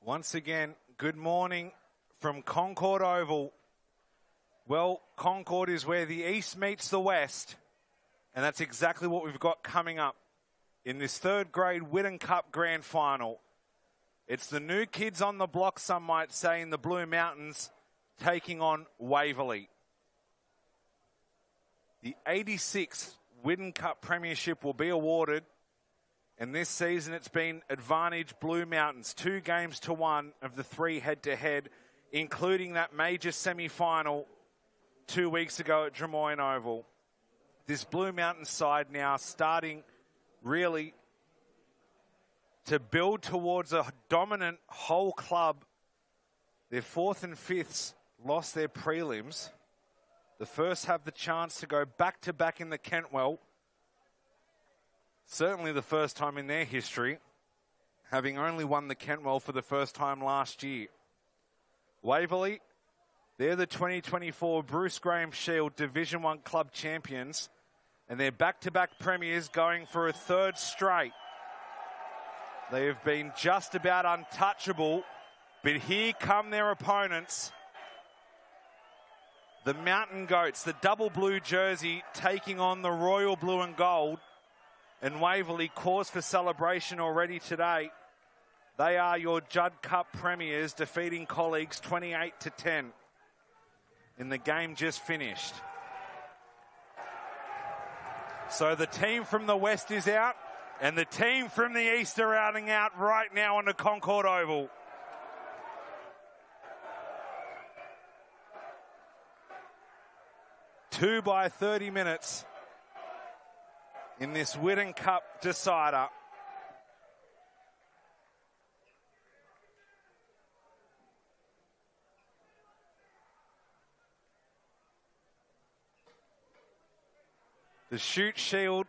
Once again, good morning from Concord Oval. Well, Concord is where the East meets the West, and that's exactly what we've got coming up in this third grade Whiddon Cup Grand Final. It's the new kids on the block, some might say, in the Blue Mountains, taking on Waverley. The 86th Whiddon Cup Premiership will be awarded, and this season it's been advantage Blue Mountains, 2-1 of the 3 head-to-head, including that major semi-final 2 weeks ago at Drummoyne Oval. This Blue Mountains side now starting really to build towards a dominant whole club. Their 4th and 5ths lost their prelims. The first have the chance to go back-to-back in the Kentwell. Certainly the first time in their history, having only won the Kentwell for the first time last year. Waverley, they're the 2024 Bruce Graham Shield Division 1 club champions, and they're back-to-back premiers going for a 3rd straight. They have been just about untouchable, but here come their opponents. The Mountain Goats, the double blue jersey, taking on the royal blue and gold. And Waverley, cause for celebration already today. They are your Judd Cup premiers, defeating colleagues 28-10 in the game just finished. So the team from the West is out, and the team from the East are routing out right now on the Concord Oval. Two by 30 minutes in this Whiddon Cup decider. The Shute Shield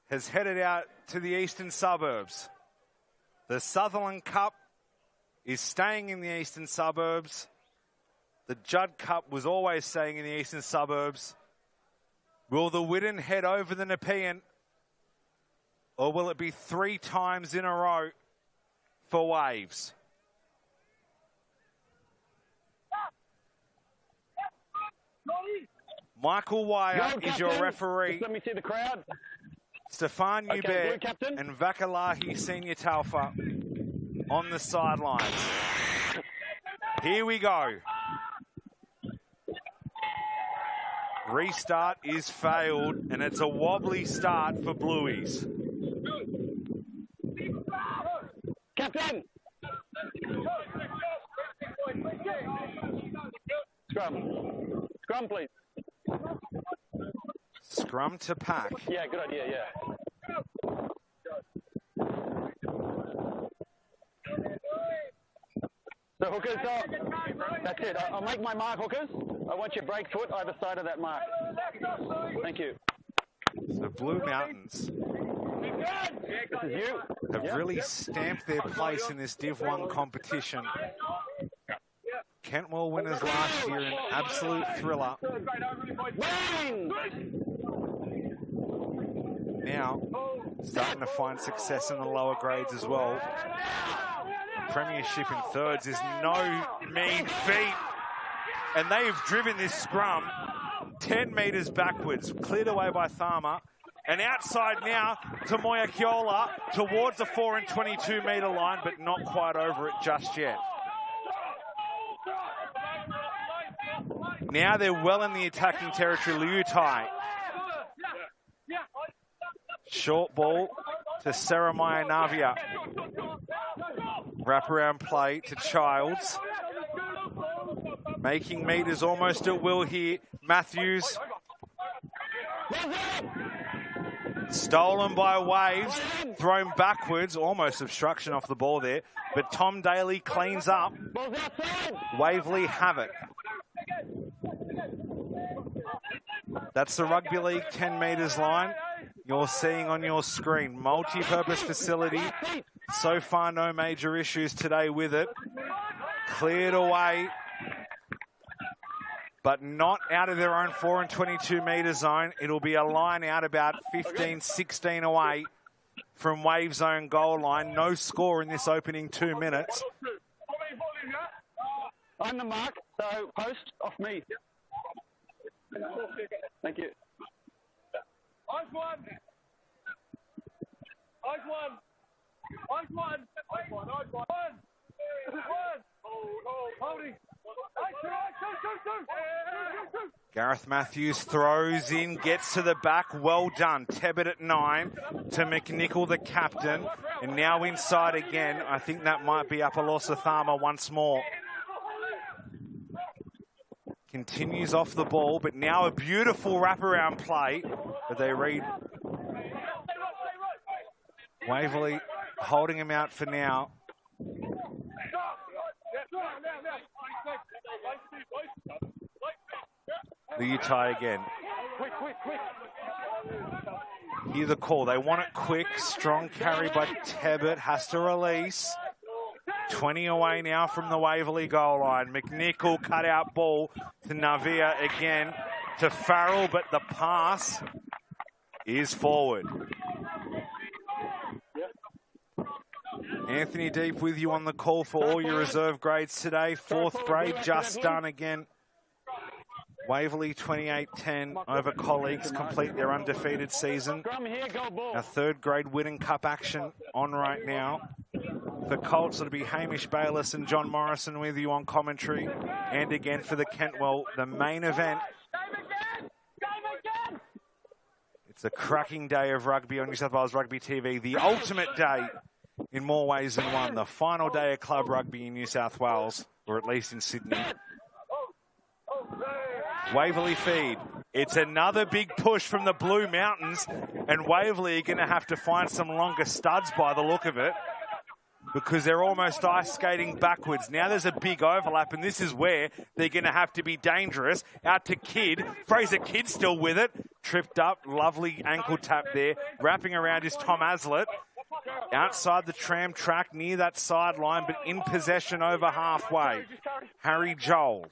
has headed out to the eastern suburbs. The Sutherland Cup is staying in the eastern suburbs. The Judd Cup was always staying in the eastern suburbs. Will the Whiddon head over the Nepean, or will it be 3 times in a row for Waves? Michael Wire is your referee. Let me see the crowd. Stefan Hubert and Vakalahi Senior Talfa on the sidelines. Here we go. Restart is failed, and it's a wobbly start for Blueies. Captain! Scrum. Scrum, please. Scrum to pack. Yeah, good idea, yeah. So hookers, that's it. I'll make my mark, hookers. I want you to break foot either side of that mark. Thank you. So Blue Mountains have really stamped their place in this Div 1 competition. Kentwell winners last year, an absolute thriller. Now, starting to find success in the lower grades as well. Premiership in thirds is no mean feat. And they've driven this scrum 10 metres backwards, cleared away by Tharma. And outside now to Moyakiola towards the 4 and 22 metre line, but not quite over it just yet. Now they're well in the attacking territory, Liutai. Short ball to Saramaya Navia. Wraparound play to Childs. Making meters almost at will here. Matthews. Stolen by Waves. Thrown backwards. Almost obstruction off the ball there. But Tom Daly cleans up. Waverley have it. That's the Rugby League 10 metres line you're seeing on your screen. Multi-purpose facility. So far, no major issues today with it. Cleared away, but not out of their own 4 and 22 metre zone. It'll be a line out about 15, 16 away from Wave's own goal line. No score in this opening 2 minutes. I'm the mark, so post off me. Thank you. Eyes one. Eyes one. Eyes one. Eyes one. Eyes one. One. Holding. Two. Gareth Matthews throws in, gets to the back. Well done. Tebbit at 9 to McNichol, the captain. And now inside again. I think that might be Apalosathama once more. Continues off the ball, but now a beautiful wraparound play. But they read Waverley holding him out for now. Liutai again. Hear the call. They want it quick. Strong carry by Tebbit. Has to release. 20 away now from the Waverley goal line. McNichol cut out ball to Navia again to Farrell, but the pass is forward. Anthony Deep with you on the call for all your reserve grades today. 4th grade just done again. Waverley 28-10 over colleagues, complete their undefeated season. Our 3rd grade Whiddon Cup action on right now. For Colts, it'll be Hamish Bayliss and John Morrison with you on commentary. And again for the Kentwell, the main event. It's a cracking day of rugby on New South Wales Rugby TV. The ultimate day in more ways than one. The final day of club rugby in New South Wales, or at least in Sydney. Waverley feed. It's another big push from the Blue Mountains, and Waverley are going to have to find some longer studs by the look of it, because they're almost ice skating backwards. Now there's a big overlap, and this is where they're going to have to be dangerous. Out to Kidd. Fraser Kidd still with it. Tripped up. Lovely ankle tap there. Wrapping around is Tom Aslett. Outside the tram track near that sideline, but in possession over halfway. Harry Joel.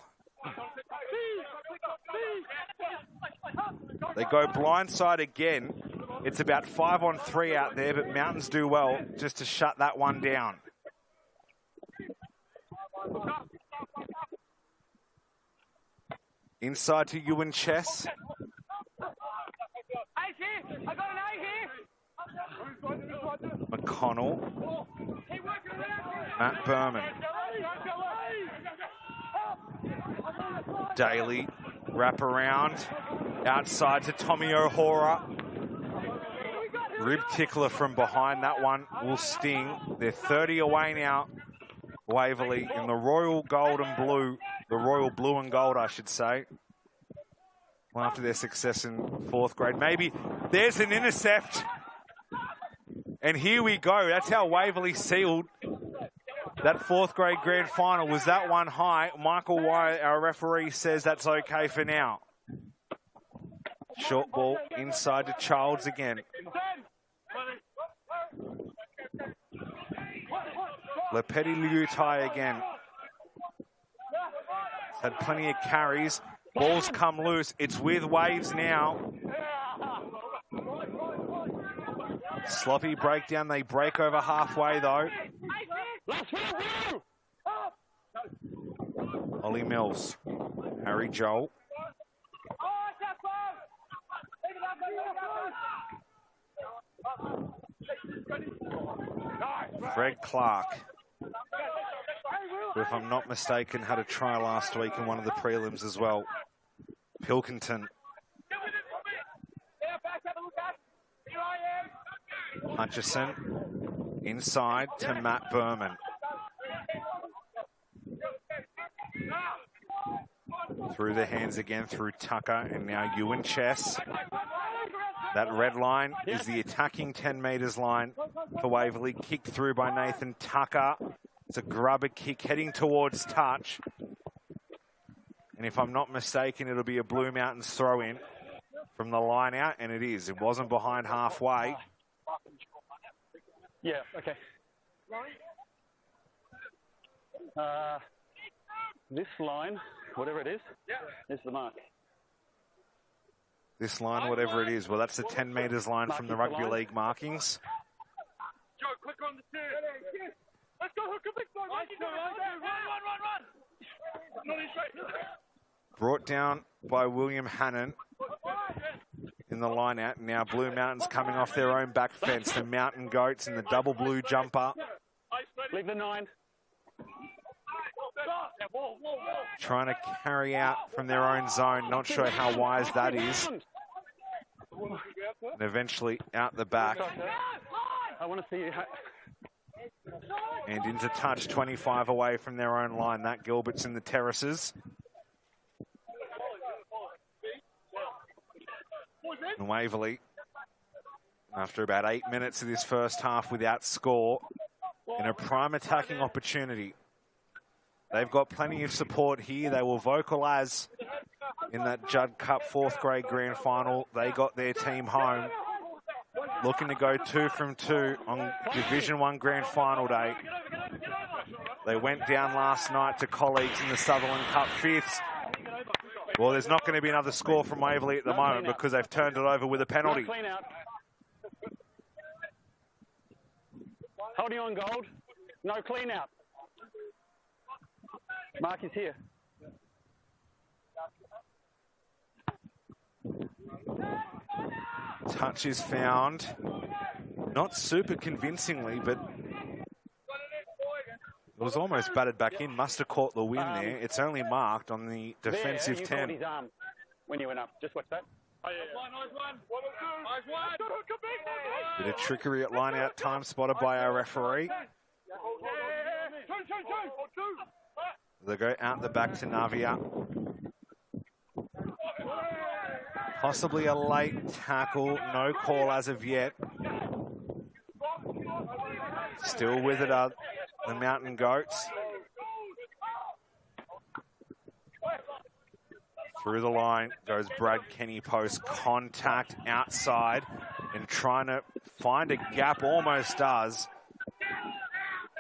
They go blindside again. It's about 5-on-3 out there, but Mountains do well just to shut that one down. Inside to Ewan Chess. McConnell. Matt Berman. Daly. Wrap around. Outside to Tommy O'Hora. Rib tickler from behind. That one will sting. They're 30 away now. Waverley in the royal gold and blue. The royal blue and gold, I should say. Well, after their success in 4th grade. Maybe there's an intercept. And here we go. That's how Waverley sealed that 4th grade grand final. Was that one high? Michael Wyatt, our referee, says that's okay for now. Short ball inside to Childs again. Lepeti Liutai again. He's had plenty of carries. Ball's come loose. It's with Waves now. Sloppy breakdown. They break over halfway though. Ollie Mills. Harry Joel. Fred Clark, who, if I'm not mistaken, had a try last week in one of the prelims as well. Pilkington. Hutchison inside to Matt Berman. Through the hands again through Tucker, and now Ewan Chess. That red line is the attacking 10 metres line for Waverley. Kicked through by Nathan Tucker. It's a grubber kick heading towards touch. And if I'm not mistaken, it'll be a Blue Mountains throw in from the line out, and it is. It wasn't behind halfway. Yeah, okay. This line, whatever it is the mark. This line, whatever it is, well, that's the 10 metres line from the Rugby League markings. Let's go, Hooker, big boy. Run. Not in straight. Brought down by William Hannon in the line out. Now Blue Mountains coming off their own back fence. The Mountain Goats in the double blue jumper. Leave the 9. Trying to carry out from their own zone. Not sure how wise that is. And eventually out the back. I want to see you. And into touch, 25 away from their own line. That Gilbert's in the terraces. And Waverley, after about 8 minutes of this first half without score, in a prime attacking opportunity. They've got plenty of support here. They will vocalise in that Judd Cup 4th grade grand final. They got their team home. Looking to go 2 from 2 on Division 1 grand final day. They went down last night to colleagues in the Sutherland Cup 5th. Well, there's not going to be another score from Waverley at the moment because they've turned it over with a penalty. No clean out. Holding on, Gold. No clean out. Mark is here. Touch is found. Not super convincingly, but it was almost batted back in. Must have caught the win there. It's only marked on the defensive you 10. caught his arm when you went up. Just watch that. Bit of trickery at line-out time spotted by our referee. They go out the back to Navia. Possibly a late tackle. No call as of yet. Still with it are the Mountain Goats. Through the line goes Brad Kenny post. Contact outside and trying to find a gap. Almost does.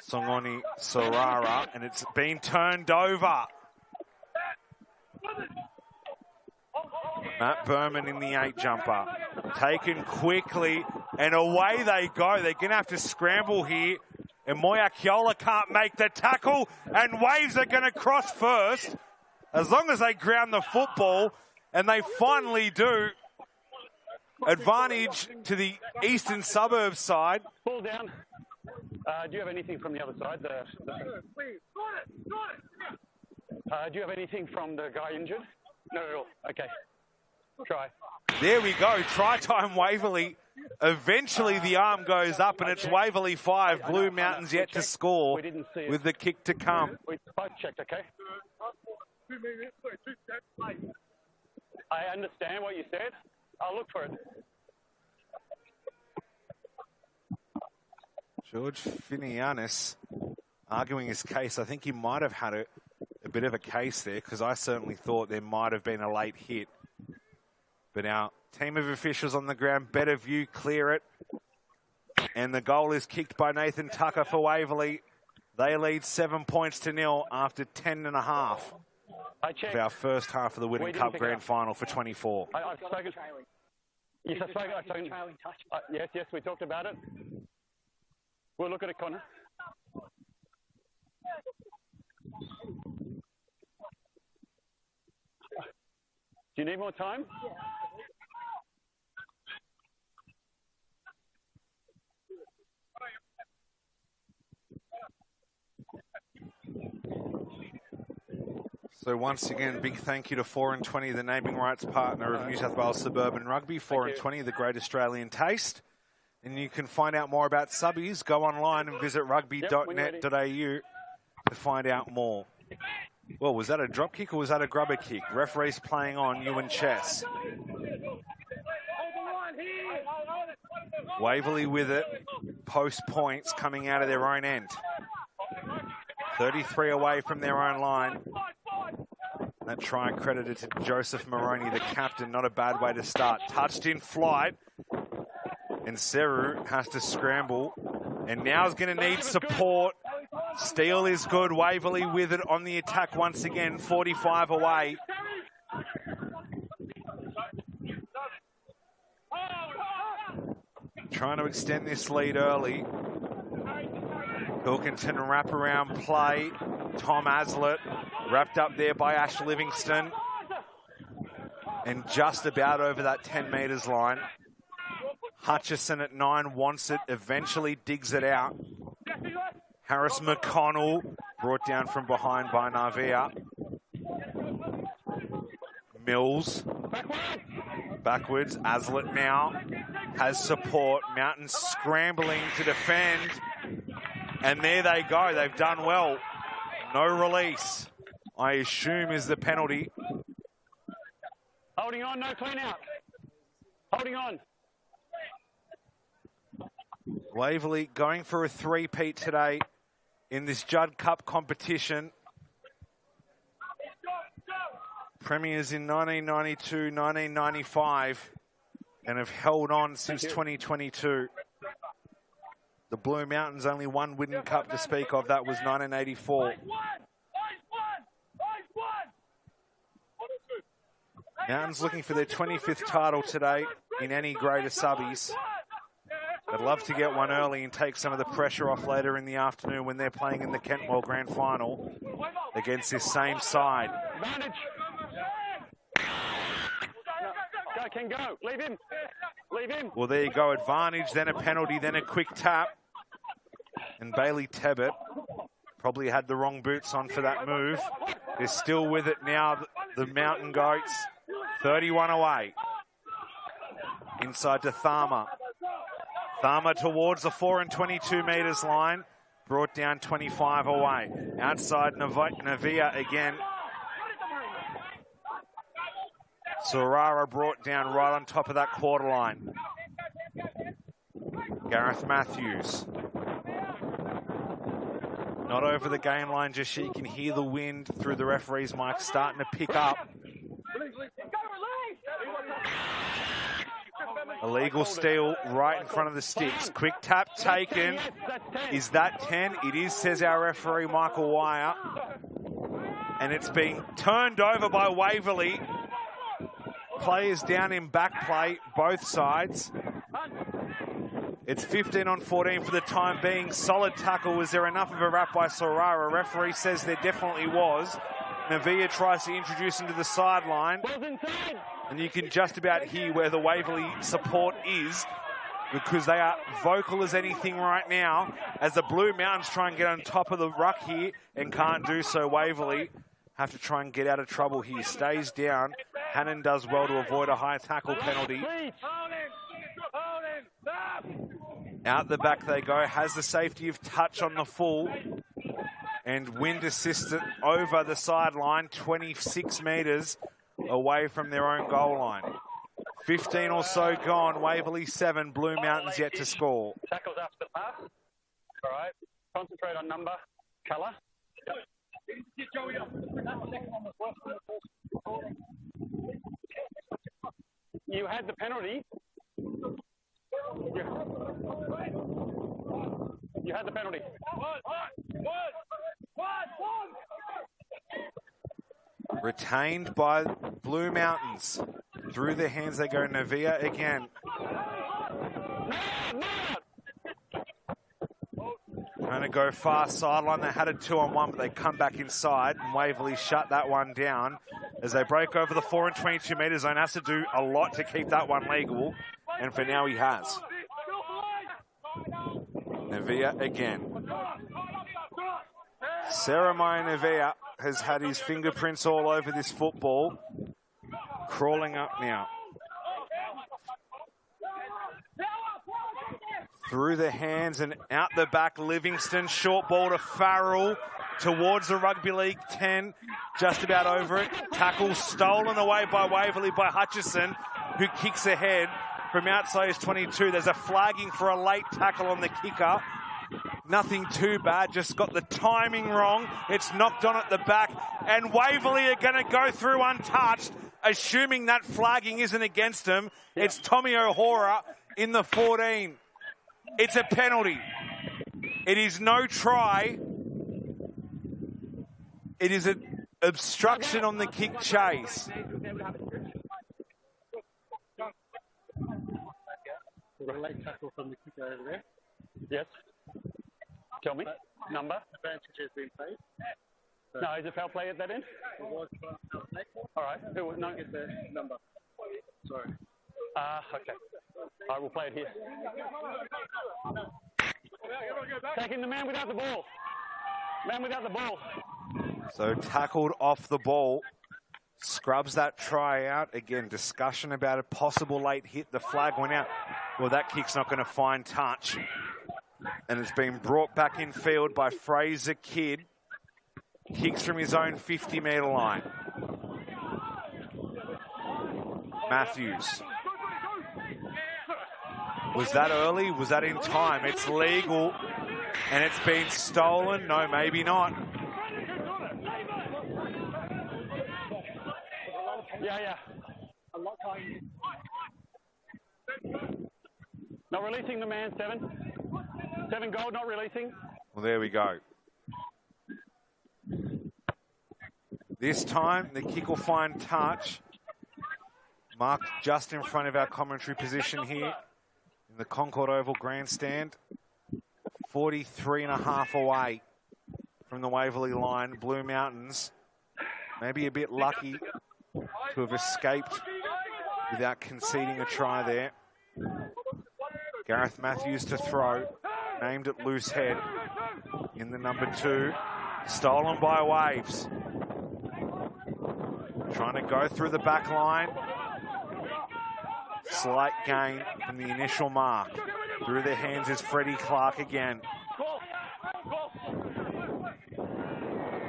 Songoni Sorara, and it's been turned over. Matt Berman in the 8 jumper. Taken quickly, and away they go. They're going to have to scramble here. And Moyakiola can't make the tackle, and Waves are going to cross first. As long as they ground the football, and they finally do. Advantage to the eastern suburbs side. Ball down. Do you have anything from the other side? Do you have anything from the guy injured? No, at all. Okay. Try. There we go. Try time Waverley. Eventually the arm goes up and it's Waverley 5. Blue Mountains yet to score with the kick to come. We both checked, okay? I understand what you said. I'll look for it. George Finianis arguing his case. I think he might have had a bit of a case there because I certainly thought there might have been a late hit. But our team of officials on the ground, better view, clear it. And the goal is kicked by Nathan Tucker for Waverley. They lead 7 points to 0 after 10 and a half of our first half of the Whiddon Cup Grand Final for 24. I've spoken. Yes, I've spoken. Yes, we talked about it. We'll look at it, Connor. Do you need more time? So once again, big thank you to 4 and 20, the naming rights partner of New South Wales Suburban Rugby. 4 and 20, the great Australian taste. And you can find out more about subbies. Go online and visit rugby.net.au to find out more. Well, was that a drop kick or was that a grubber kick? Referee's playing on Ewan Chess. Waverley with it. Post points coming out of their own end. 33 away from their own line. That try credited to Joseph Moroney, the captain. Not a bad way to start. Touched in flight. And Seru has to scramble. And now is going to need support. Steele is good. Waverley with it on the attack once again. 45 away. Trying to extend this lead early. Pilkington wraparound play. Tom Aslett wrapped up there by Ash Livingston. And just about over that 10 metres line. Hutchison at 9 wants it, eventually digs it out. Harris McConnell brought down from behind by Navia. Mills backwards. Aslett now has support. Mountain scrambling to defend. And there they go. They've done well. No release, I assume, is the penalty. Holding on, no clean out. Holding on. Waverley going for a three-peat today in this Judd Cup competition. Premiers in 1992, 1995, and have held on since 2022. The Blue Mountains only one Whiddon Cup to speak of. That was 1984. Mountains looking for their 25th title today in any grade of subbies. I'd love to get one early and take some of the pressure off later in the afternoon when they're playing in the Kentwell Grand Final against this same side. Advantage. Go, Ken, go. Leave him. Leave him. Well, there you go. Advantage, then a penalty, then a quick tap. And Bailey Tebbett probably had the wrong boots on for that move. They're still with it now, the Mountain Goats. 31 away. Inside to Tharma. Tharma towards the 4 and 22 metres line. Brought down 25 away. Outside Navia again. Sorara brought down right on top of that quarter line. Gareth Matthews. Not over the game line just yet. You can hear the wind through the referee's mic starting to pick up. Illegal steal right in front of the sticks. Quick tap taken. Is that 10? It is, says our referee, Michael Wire. And it's being turned over by Waverley. Players down in back play, both sides. It's 15 on 14 for the time being. Solid tackle. Was there enough of a wrap by Sorara? Referee says there definitely was. Navia tries to introduce him to the sideline. And you can just about hear where the Waverley support is, because they are vocal as anything right now as the Blue Mountains try and get on top of the ruck here and can't do so. Waverley have to try and get out of trouble here. Stays down. Hannon does well to avoid a high tackle penalty. Out the back they go. Has the safety of touch on the full. And wind assisted over the sideline, 26 metres away from their own goal line. 15 or so gone. Waverley 7, Blue Mountains yet to score. Tackles after the pass. All right. Concentrate on number, colour. You had the penalty. You had the penalty. Retained by Blue Mountains. Through their hands they go. Navia again. Trying to go far sideline. They had a 2-on-1, but they come back inside. And Waverley shut that one down as they break over the 4 and 22 metre zone. Has to do a lot to keep that one legal. And for now he has. Navia again. Jeremiah Navia has had his fingerprints all over this football. Crawling up now. Through the hands and out the back, Livingston. Short ball to Farrell towards the Rugby League 10. Just about over it. Tackle stolen away by Waverley by Hutchison, who kicks ahead from outside his 22. There's a flagging for a late tackle on the kicker. Nothing too bad, just got the timing wrong. It's knocked on at the back, and Waverley are going to go through untouched, assuming that flagging isn't against them. Yeah. It's Tommy O'Hora in the 14. It's a penalty. It is no try. It is an obstruction on the kick chase. A late tackle from the kicker over there. Yes. Tell me. Number? Advantage has been paid. No, is it foul play at that end? It was foul play. All right. No. Get the number. Sorry. Okay. All right, we'll play it here. Taking the man without the ball. Man without the ball. So tackled off the ball. Scrubs that try out. Again, discussion about a possible late hit. The flag went out. Well, that kick's not going to find touch. And it's been brought back in field by Fraser Kidd. Kicks from his own 50-metre line. Matthews. Was that early? Was that in time? It's legal. And it's been stolen. No, maybe not. Yeah. Not releasing the man, 7. 7 gold, not releasing. Well, there we go. This time, the kick will find touch. Marked just in front of our commentary position here in the Concord Oval grandstand. 43.5 away from the Waverley line. Blue Mountains maybe a bit lucky to have escaped without conceding a try there. Gareth Matthews to throw, aimed at loose head in the number 2. Stolen by Waves. Trying to go through the back line. Slight gain from the initial mark. Through their hands is Freddie Clark again.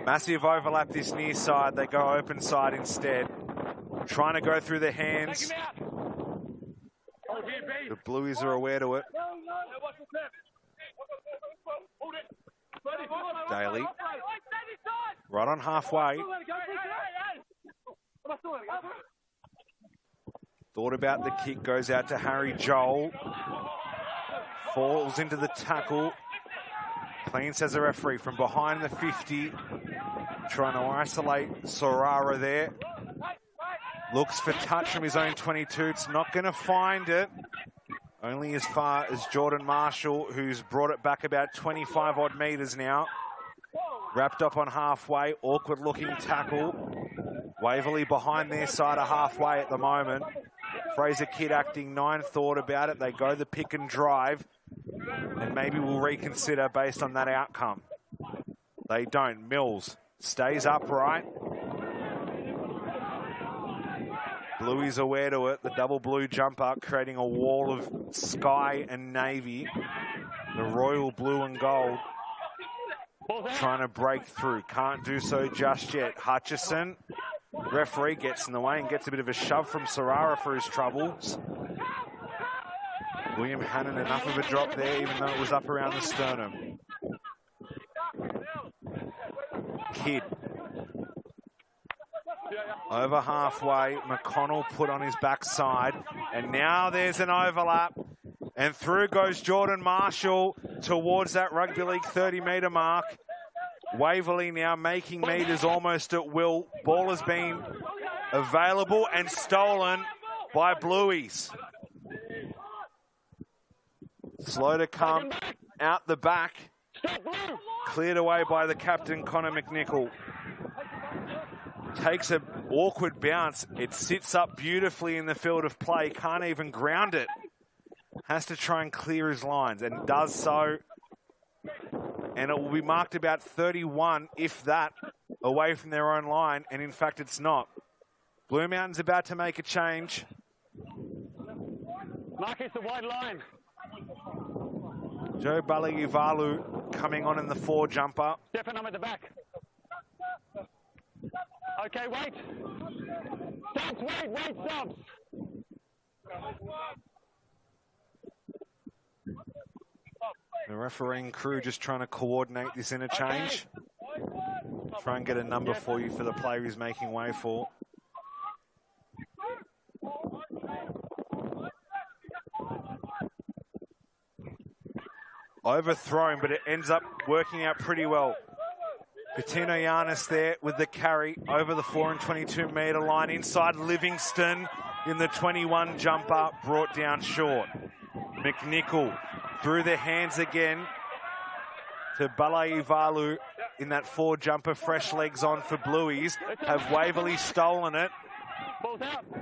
Massive overlap this near side. They go open side instead. Trying to go through the hands. The Blueies are aware to it. Daly. Right on halfway. Thought about the kick, goes out to Harry Joel. Falls into the tackle. Clean, says the referee, from behind the 50. Trying to isolate Sorara there. Looks for touch from his own 22. It's not going to find it. Only as far as Jordan Marshall, who's brought it back about 25 odd metres now. Wrapped up on halfway. Awkward looking tackle. Waverley behind their side of halfway at the moment. Fraser Kidd acting 9, thought about it. They go the pick and drive. And maybe we'll reconsider based on that outcome. They don't. Mills stays upright. Bluey's aware to it. The double blue jumper creating a wall of sky and navy. The royal blue and gold trying to break through. Can't do so just yet. Hutchison, referee, gets in the way and gets a bit of a shove from Sorara for his troubles. William Hannon, enough of a drop there, even though it was up around the sternum. Kidd. Over halfway, McConnell put on his backside, and now there's an overlap, and through goes Jordan Marshall towards that Rugby League 30-metre mark. Waverley now making metres almost at will. Ball has been available and stolen by Blueies. Slow to come out the back. Cleared away by the captain, Connor McNichol. Takes an awkward bounce. It sits up beautifully in the field of play. Can't even ground it. Has to try and clear his lines and does so. And it will be marked about 31, if that, away from their own line. And in fact, it's not. Blue Mountain's about to make a change. Marcus, the wide line. Joe Balayivalu coming on in the 4 jumper. Stefan, at the back. Okay, wait. Subs, wait, subs. The refereeing crew just trying to coordinate this interchange. Try and get a number for you for the player he's making way for. Overthrown, but it ends up working out pretty well. Patino Yanis there with the carry over the 4 and 22 metre line. Inside Livingston in the 21 jumper, brought down short. McNichol through their hands again. to Balaivalu in that 4 jumper. Fresh legs on for Blueies. Have Waverley stolen it?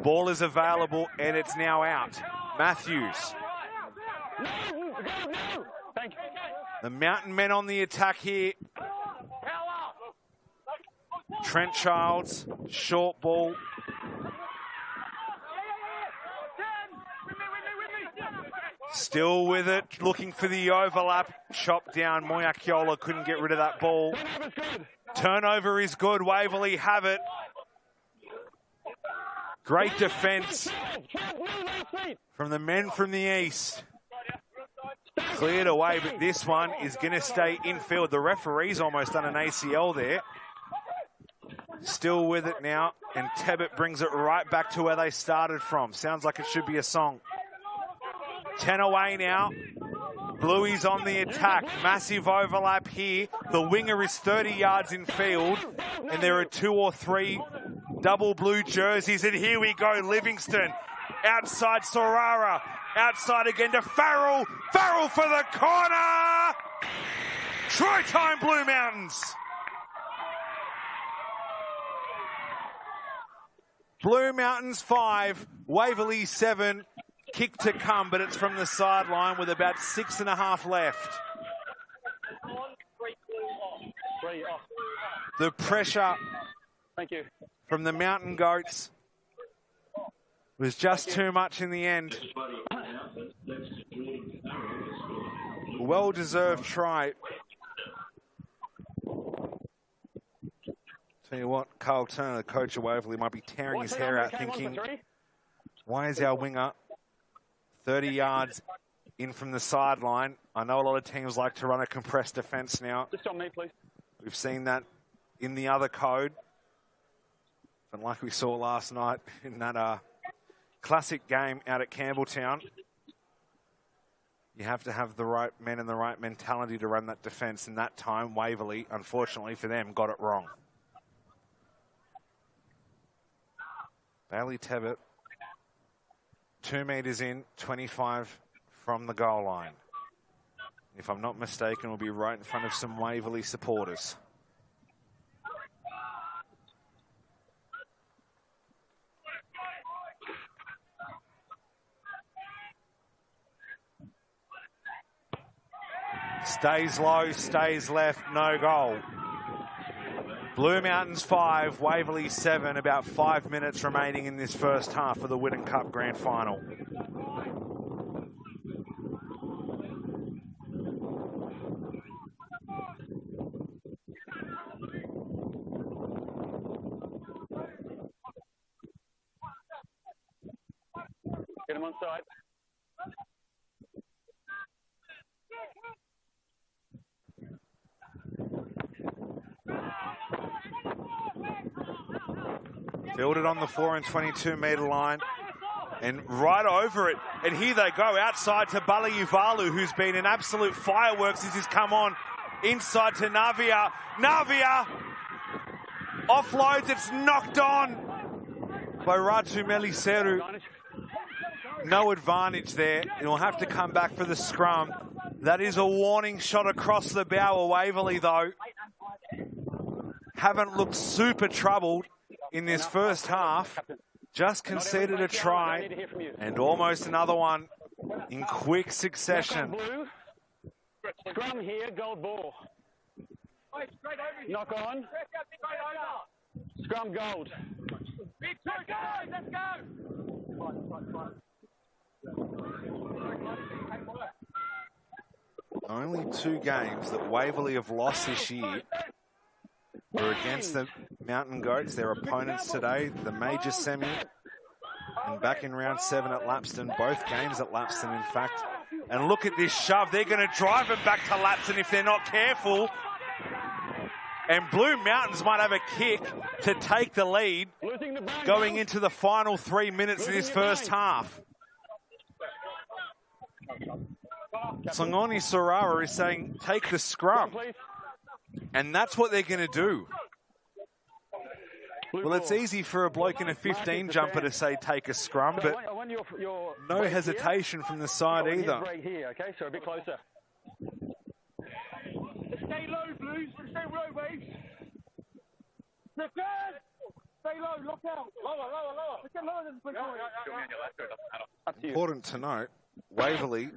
Ball is available and it's now out. Matthews. The Mountain men on the attack here. Trent Childs, short ball. Still with it, looking for the overlap. Chopped down, Moyakiola couldn't get rid of that ball. Turnover is good, Waverley have it. Great defence from the men from the east. Cleared away, but this one is going to stay infield. The referee's almost done an ACL there. Still with it now, and Tebbit brings it right back to where they started from. Sounds like it should be a song. 10 away now. Blueies on the attack. Massive overlap here. The winger is 30 yards in field, and there are 2 or 3 double blue jerseys. And here we go, Livingston. Outside Sorara. Outside again to Farrell. Farrell for the corner! Try time, Blue Mountains. Blue Mountains 5, Waverley 7. Kick to come, but it's from the sideline with about 6.5 left. The pressure from the Mountain Goats was just too much in the end. Well-deserved try. Tell you what, Carl Turner, the coach of Waverley, might be tearing his hair out thinking, why is our winger 30 yards in from the sideline? I know a lot of teams like to run a compressed defence now. Just on me, please. We've seen that in the other code. But like we saw last night in that classic game out at Campbelltown, you have to have the right men and the right mentality to run that defence. And that time, Waverley, unfortunately for them, got it wrong. Bailey Tebbit, 2 metres in, 25 from the goal line. If I'm not mistaken, will be right in front of some Waverley supporters. Stays low, stays left, no goal. Blue Mountains 5, Waverley 7, about 5 minutes remaining in this first half of the Whiddon Cup Grand Final. Get him on side. Fielded on the 4 and 22 metre line and right over it. And here they go outside to Balaivalu, who's been an absolute fireworks as he's come on. Inside to Navia. Navia offloads, it's knocked on by Raju Meliseru. No advantage there. And will have to come back for the scrum. That is a warning shot across the bow of Waverley, though. Haven't looked super troubled in this first half. Just conceded a try and almost another one in quick succession. Scrum here, gold ball. Knock on. Scrum gold. Let's go. Only 2 games that Waverley have lost this year were against the Mountain Goats, their opponents today, the major semi, and back in round 7 at Lapston, both games at Lapston, in fact. And look at this shove. They're going to drive it back to Lapston if they're not careful. And Blue Mountains might have a kick to take the lead going into the final 3 minutes of this first half. Songoni Sorara is saying, take the scrum. And that's what they're going to do. Well, it's easy for a bloke in a 15 jumper to say take a scrum, but no hesitation from the side either. Okay, so a bit closer. Stay low, Blues. Stay low, mate. Stay low, lock out. Lower. Get lower than the Important to note, Waverley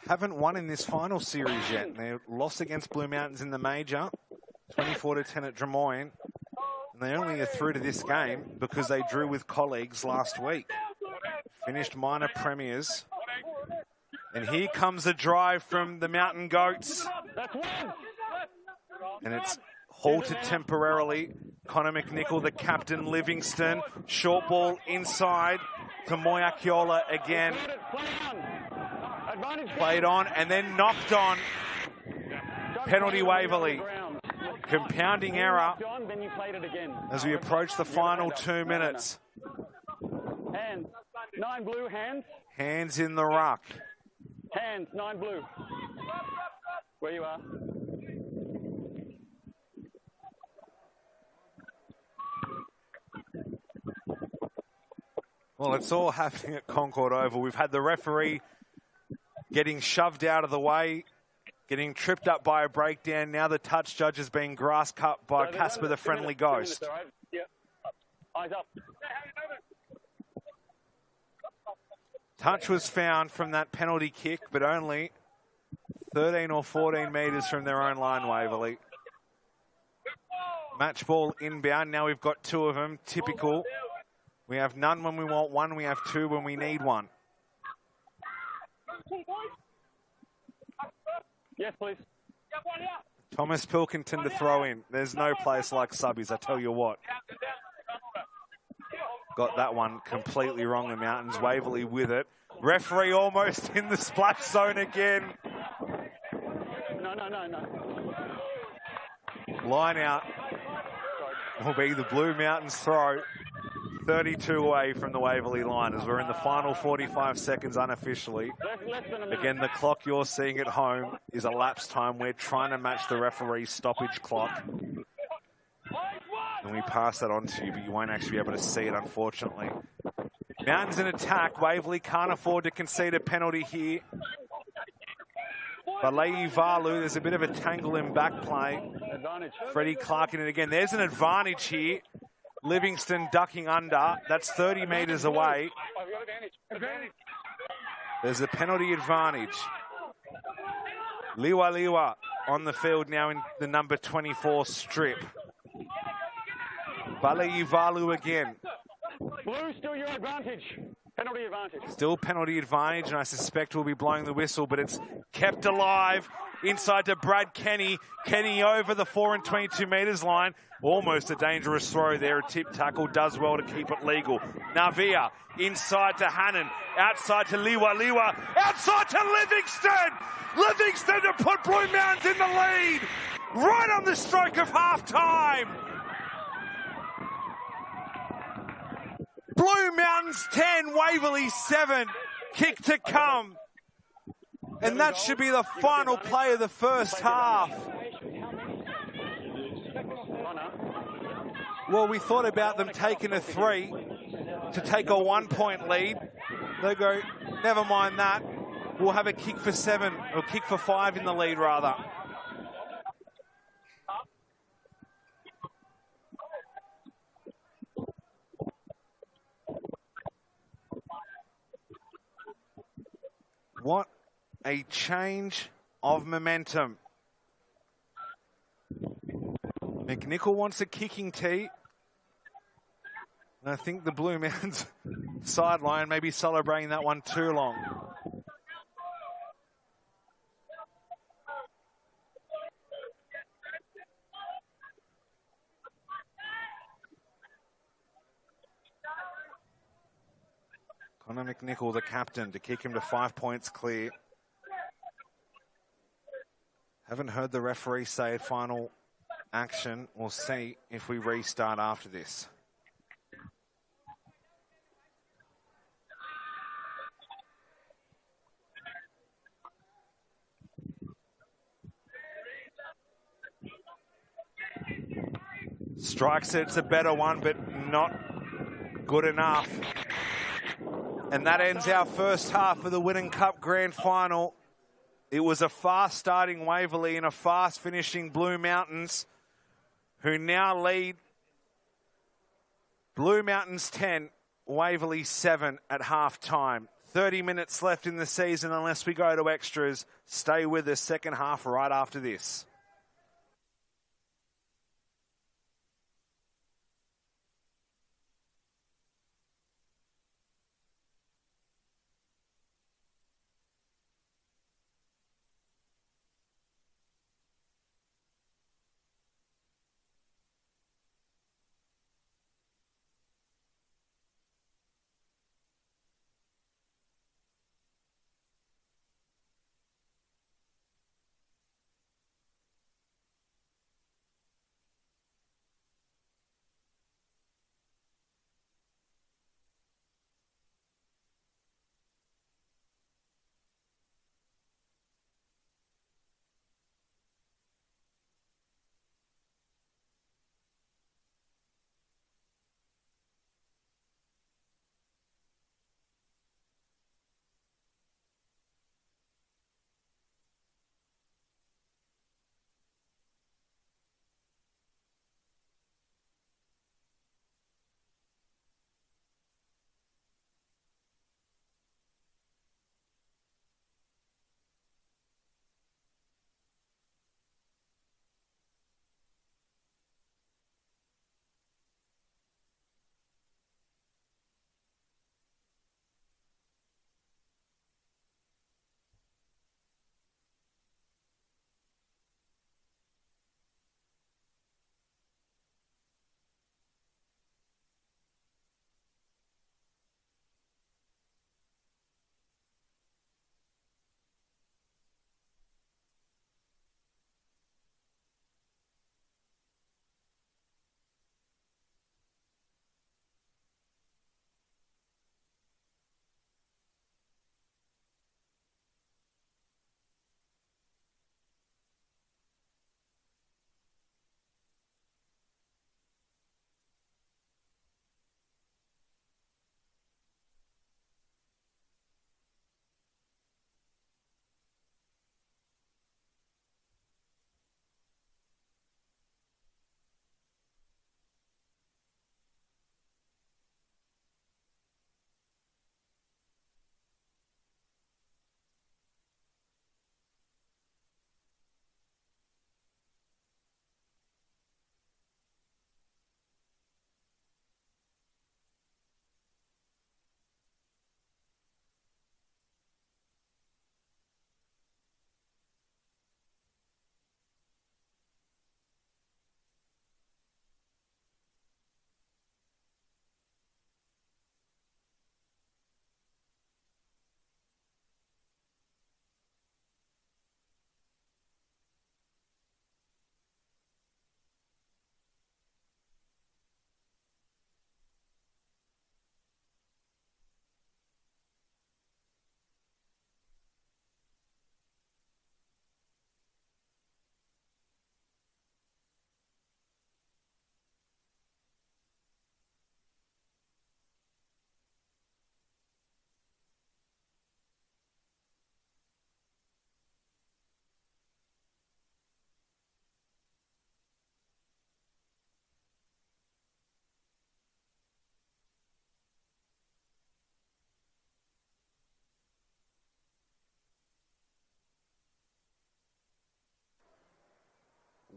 haven't won in this final series yet. They lost against Blue Mountains in the major, 24-10 at Drummoyne. And they only are through to this game because they drew with colleagues last week. Finished minor premiers. And here comes a drive from the Mountain Goats. And it's halted temporarily. Connor McNichol, the captain, Livingston. Short ball inside to Moyakiola again. Played on and then knocked on. Penalty Waverley. Compounding error as we approach the final 2 minutes. Hands. 9 blue, hands. Hands in the ruck. Hands, 9 blue. Where you are. Well, it's all happening at Concord Oval. We've had the referee getting shoved out of the way, getting tripped up by a breakdown. Now the touch judge is being grass cut by Casper the Friendly Ghost. Eyes up. Touch was found from that penalty kick, but only 13 or 14 metres from their own line, Waverley. Match ball inbound. Now we've got 2 of them. Typical. We have none when we want one. We have 2 when we need one. Yes, please. Thomas Pilkington to throw in. There's no place like subbies, I tell you what. Got that one completely wrong, the Mountains. Waverley with it. Referee almost in the splash zone again. No. Line out will be the Blue Mountains throw. 32 away from the Waverley line as we're in the final 45 seconds unofficially. Again, the clock you're seeing at home is elapsed time. We're trying to match the referee's stoppage clock. And we pass that on to you, but you won't actually be able to see it, unfortunately. Mountains in attack. Waverley can't afford to concede a penalty here. But Le'i Valu, there's a bit of a tangle in back play. Freddie Clark in it again. There's an advantage here. Livingston ducking under. That's 30 metres away. There's a penalty advantage. Liwa on the field now in the number 24 strip. Le'i Valu again. Blue, still your advantage. Penalty advantage. Still penalty advantage, and I suspect we'll be blowing the whistle, but it's kept alive. Inside to Brad Kenny. Kenny over the 4 and 22 metres line. Almost a dangerous throw there. A tip tackle does well to keep it legal. Navia inside to Hannon. Outside to Liwa. Outside to Livingston. Livingston to put Blue Mountains in the lead. Right on the stroke of half-time. Blue Mountains 10, Waverley 7. Kick to come. And that should be the final play of the first half. Well, we thought about them taking a 3 to take a 1-point lead. They go, never mind that. We'll have a kick for 7, or kick for 5 in the lead, rather. What a change of momentum. McNichol wants a kicking tee. And I think the Blue Mountains sideline may be celebrating that one too long. Connor McNichol, the captain, to kick him to 5 points clear. Haven't heard the referee say final action. We'll see if we restart after this. Strikes it, it's a better one, but not good enough. And that ends our first half of the Whiddon Cup Grand Final. It was a fast starting Waverley and a fast finishing Blue Mountains, who now lead Blue Mountains 10, Waverley 7 at half time. 30 minutes left in the season unless we go to extras. Stay with us, second half right after this.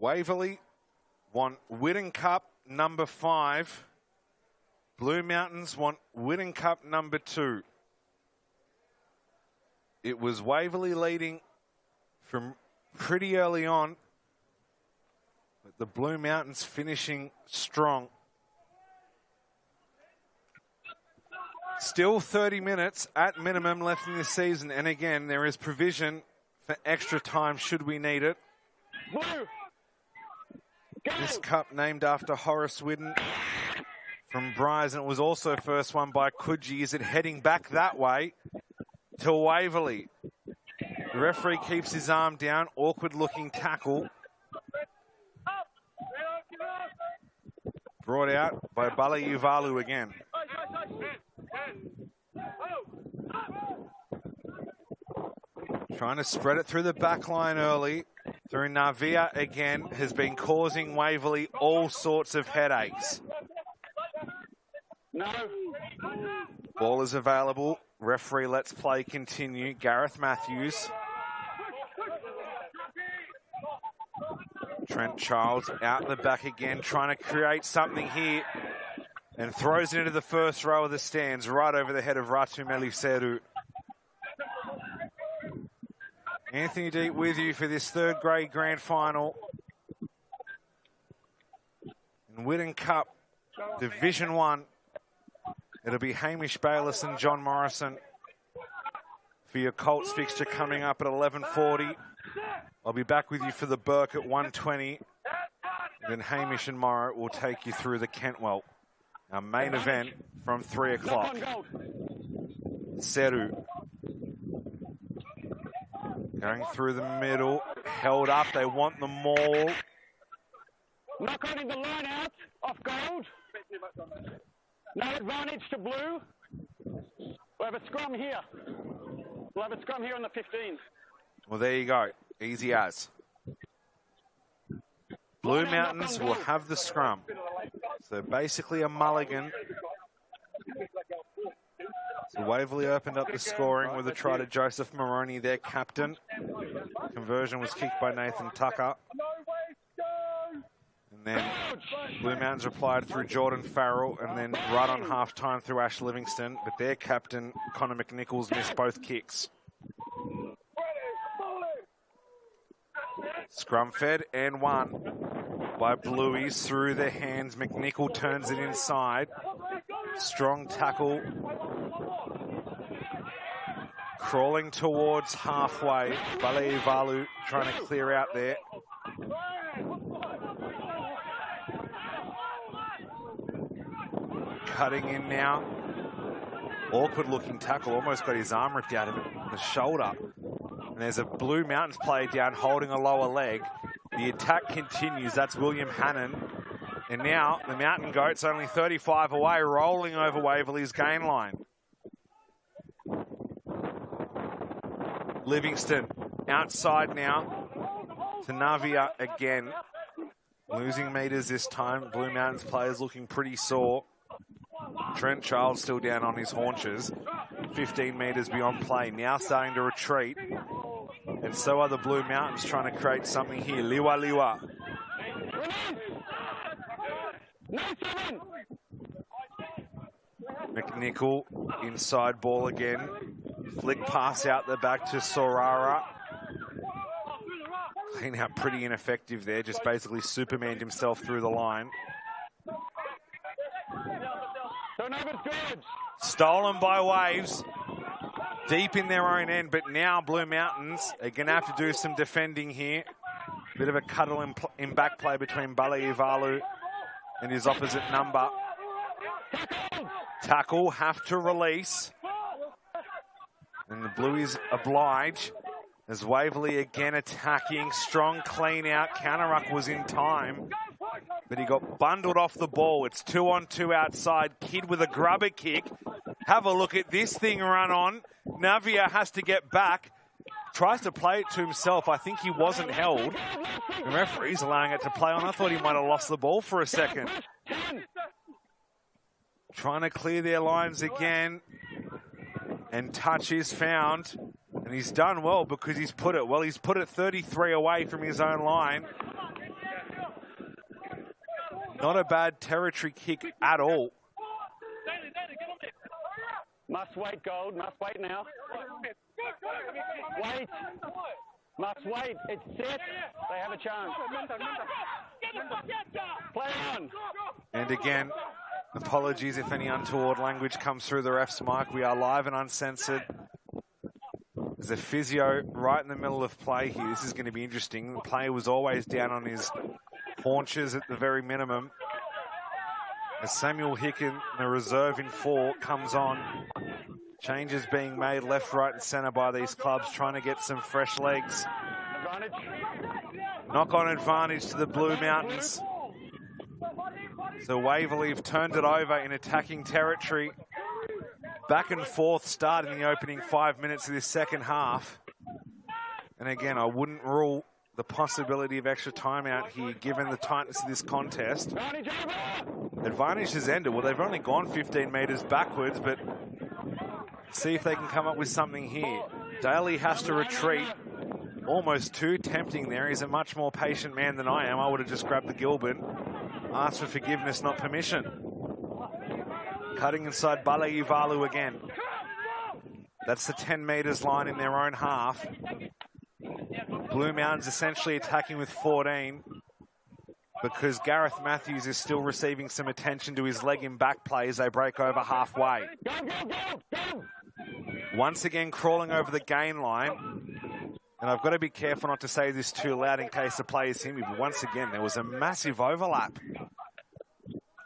Waverley want Whiddon Cup number 5. Blue Mountains want Whiddon Cup number 2. It was Waverley leading from pretty early on, but the Blue Mountains finishing strong. Still 30 minutes at minimum left in this season, and again, there is provision for extra time should we need it. This cup named after Horace Whiddon from Bryce, and it was also first won by Coogee. Is it heading back that way to Waverley? The referee keeps his arm down. Awkward looking tackle. Brought out by Balaiuvalu again. Trying to spread it through the back line early. Through Navia again, has been causing Waverley all sorts of headaches. No. Ball is available. Referee lets play continue. Gareth Matthews. Trent Childs out the back again, trying to create something here. And throws it into the first row of the stands, right over the head of Ratu Meliseru. Anthony Deep with you for this third grade grand final. In Whiddon Cup, Division 1. It'll be Hamish Bayliss and John Morrison for your Colts fixture coming up at 11:40. I'll be back with you for the Burke at 1:20. Then Hamish and Morrow will take you through the Kentwell. Our main event from 3 o'clock. Seru. Going through the middle, held up, they want the maul. Knock on in the line out, off Gold. No advantage to Blue. We'll have a scrum here. We'll have a scrum here on the 15. Well, there you go, easy as. Blue Mountains will have the scrum. So basically a mulligan. So Waverley opened up the scoring with a try to Joseph Moroney, their captain. Conversion was kicked by Nathan Tucker. And then Blue Mountains replied through Jordan Farrell, and then right on half-time through Ash Livingston. But their captain, Connor McNichols, missed both kicks. Scrum fed and won by Blueies through their hands. McNichol turns it inside. Strong tackle. Crawling towards halfway. Balaivalu trying to clear out there. Cutting in now. Awkward looking tackle. Almost got his arm ripped out of it. The shoulder. And there's a Blue Mountains player down holding a lower leg. The attack continues. That's William Hannon. And now the Mountain Goats only 35 away, rolling over Waverley's gain line. Livingston outside now to Navia again. Losing meters this time. Blue Mountains players looking pretty sore. Trent Childs still down on his haunches. 15 meters beyond play. Now starting to retreat. And so are the Blue Mountains trying to create something here. Liwa Liwa. McNichol, inside ball again. Flick pass out the back to Sorara. Clean out pretty ineffective there. Just basically Supermaned himself through the line. Stolen by Waves. Deep in their own end, but now Blue Mountains are going to have to do some defending here. Bit of a cuddle in back play between Balaivalu and his opposite number. Tackle, have to release. And the Blueies oblige as Waverley again attacking. Strong clean out. Counter-ruck was in time, but he got bundled off the ball. It's 2-on-2 outside. Kidd with a grubber kick. Have a look at this thing run on. Navia has to get back. Tries to play it to himself. I think he wasn't held. The referee's allowing it to play on. I thought he might have lost the ball for a second. Trying to clear their lines again. And touch is found. And he's done well because he's put it 33 away from his own line. Not a bad territory kick at all. Must wait, Gold. Must wait now. Wait. Must wait. It's set. They have a chance. Play on. And again, apologies if any untoward language comes through the ref's mic. We are live and uncensored. There's a physio right in the middle of play here. This is going to be interesting. The player was always down on his haunches at the very minimum. As Samuel Hicken, the reserve in 4, comes on. Changes being made left, right and centre by these clubs, trying to get some fresh legs. Knock-on advantage to the Blue Mountains. So Waverley have turned it over in attacking territory. Back and forth start in the opening 5 minutes of this second half. And again, I wouldn't rule the possibility of extra timeout here, given the tightness of this contest. Advantage has ended. Well, they've only gone 15 metres backwards, but see if they can come up with something here. Daly has to retreat. Almost too tempting there. He's a much more patient man than I am. I would have just grabbed the Gilbert. Asked for forgiveness, not permission. Cutting inside Balaivalu again. That's the 10 metres line in their own half. Blue Mountains essentially attacking with 14 because Gareth Matthews is still receiving some attention to his leg in back play as they break over halfway. Once again crawling over the gain line. And I've got to be careful not to say this too loud in case the players hear me, but once again, there was a massive overlap.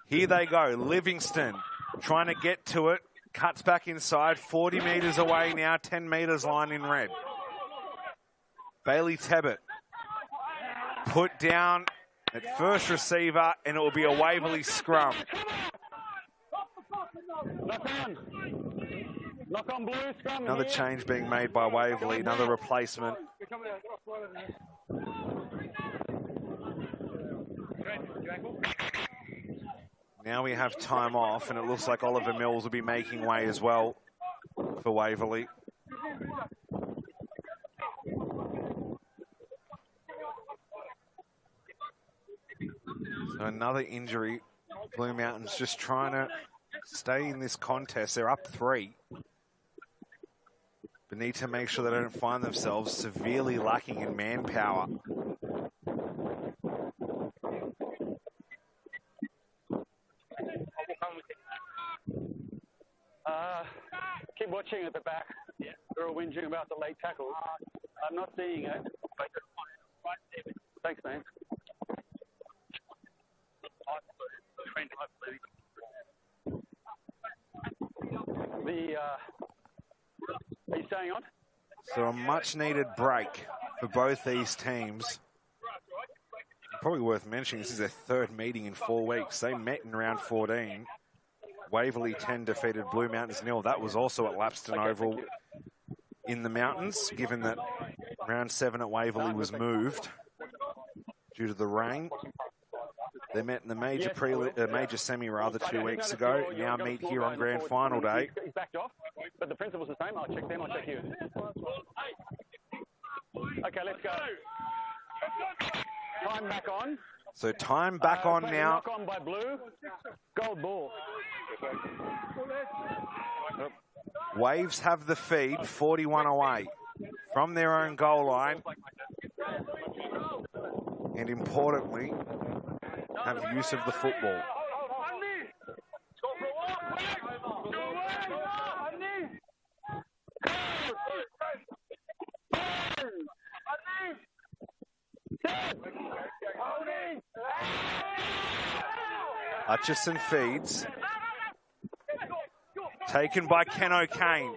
Here they go, Livingston trying to get to it, cuts back inside, 40 metres away now, 10 metres line in red. Bailey Tebbett put down at first receiver, and it will be a Waverley scrum. Knock on blue, scrum. Another change being made by Waverley, another replacement. Now we have time off, and it looks like Oliver Mills will be making way as well for Waverley. So another injury. Blue Mountains just trying to stay in this contest. They're up 3. But need to make sure they don't find themselves severely lacking in manpower. Keep watching at the back. They're all whinging about the late tackle. I'm not seeing it. Thanks, man. Are you staying on? So a much needed break for both these teams. Probably worth mentioning, this is their 3rd meeting in 4 weeks. They met in round 14. Waverley 10 defeated Blue Mountains 0. That was also at Lapston Oval in the mountains, given that round 7 at Waverley was moved due to the rain. They met in the major semi 2 weeks ago. Now meet here on grand final day. He's backed off, but the principle's the same. I'll check them, I'll check you. Okay, let's go. Time back on. So time back on now. Knock on by blue. Gold ball. Waves have the feed, 41 away from their own goal line. And importantly, have use of the football. Hutchison feeds. Taken by Ken O'Kane.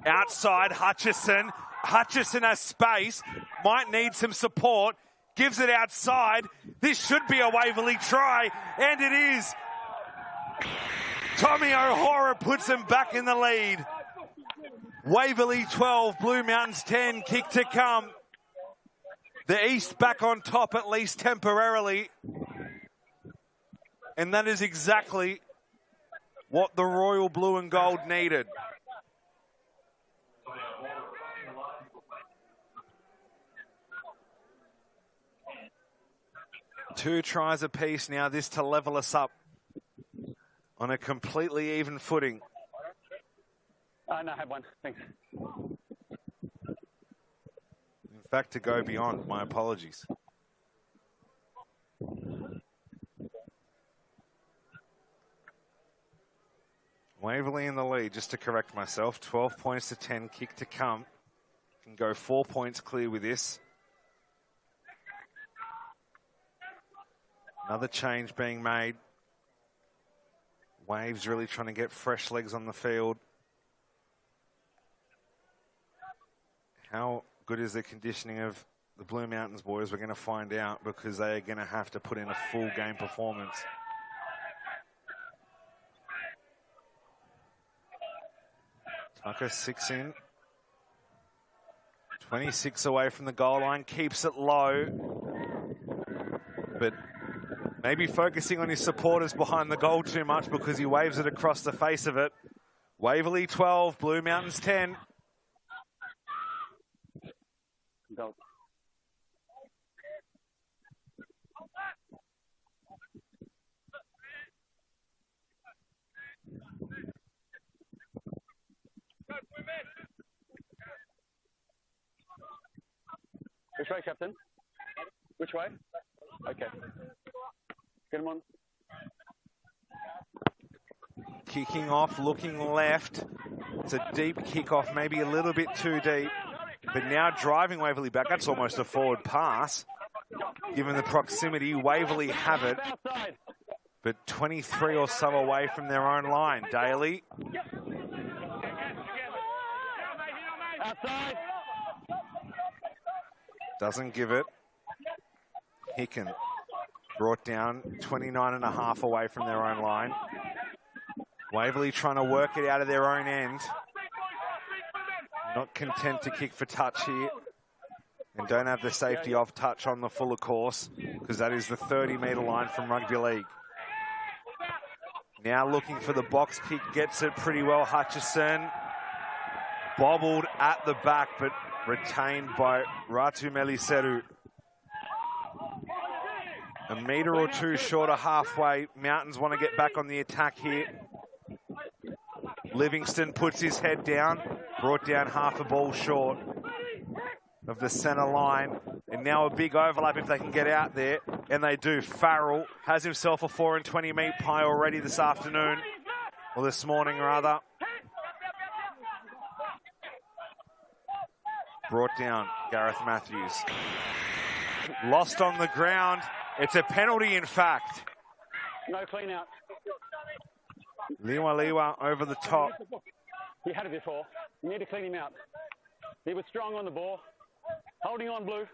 Outside Hutchison. Hutchison has space. Might need some support. Gives it outside. This should be a Waverley try. And it is. Tommy O'Hara puts him back in the lead. Waverley 12, Blue Mountains 10, kick to come. The East back on top, at least temporarily. And that is exactly what the Royal Blue and Gold needed. Two tries apiece now, this to level us up on a completely even footing. No, I have one. Thanks. In fact, to go beyond, my apologies. Waverley in the lead, just to correct myself. 12 points to 10, kick to come. Can go 4 points clear with this. Another change being made. Waves really trying to get fresh legs on the field. How good is the conditioning of the Blue Mountains boys? We're going to find out, because they are going to have to put in a full game performance. Tucker 6 in. 26 away from the goal line, keeps it low. But maybe focusing on his supporters behind the goal too much because he waves it across the face of it. Waverley 12, Blue Mountains 10. Go. Which way, Captain? Which way? Okay. Get him on. Kicking off, looking left. It's a deep kick off, maybe a little bit too deep. But now driving Waverley back. That's almost a forward pass. Given the proximity, Waverley have it. But 23 or so away from their own line. Daly. Outside. Doesn't give it. Hicken brought down 29.5 away from their own line. Waverley trying to work it out of their own end. Not content to kick for touch here. And don't have the safety off touch on the fuller course because that is the 30-metre line from rugby league. Now looking for the box kick, gets it pretty well. Hutchison bobbled at the back, but retained by Ratu Meliseru. A metre or two short of halfway. Mountains want to get back on the attack here. Livingston puts his head down, brought down half a ball short of the centre line. And now a big overlap if they can get out there. And they do. Farrell has himself a 4 and 20 meat pie already this afternoon. Or this morning, rather. Brought down Gareth Matthews. Lost on the ground. It's a penalty, in fact. No clean out. Liwa over the top. He had it before. You need to clean him out. He was strong on the ball. Holding on, Blue.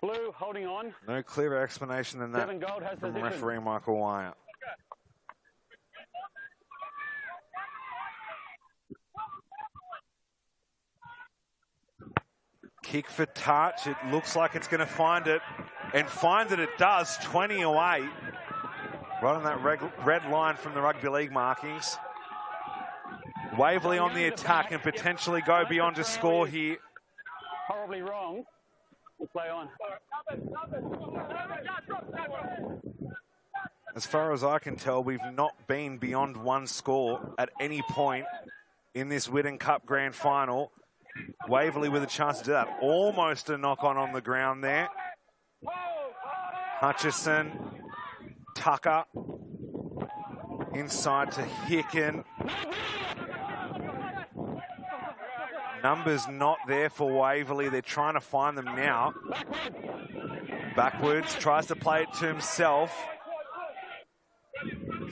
Blue, holding on. No clearer explanation than that Devon Gold has from position. referee Michael Wyatt. Kick for touch. It looks like it's going to find it. And find it does. 20 away. Right on that red line from the rugby league markings. Waverley on the attack and potentially go beyond to score here. Horribly wrong. We'll play on. As far as I can tell, we've not been beyond one score at any point in this Whiddon Cup Grand Final. Waverley with a chance to do that. Almost a knock-on on the ground there. Hutchison, Tucker, inside to Hicken. Numbers not there for Waverley. They're trying to find them now. Backwards, tries to play it to himself.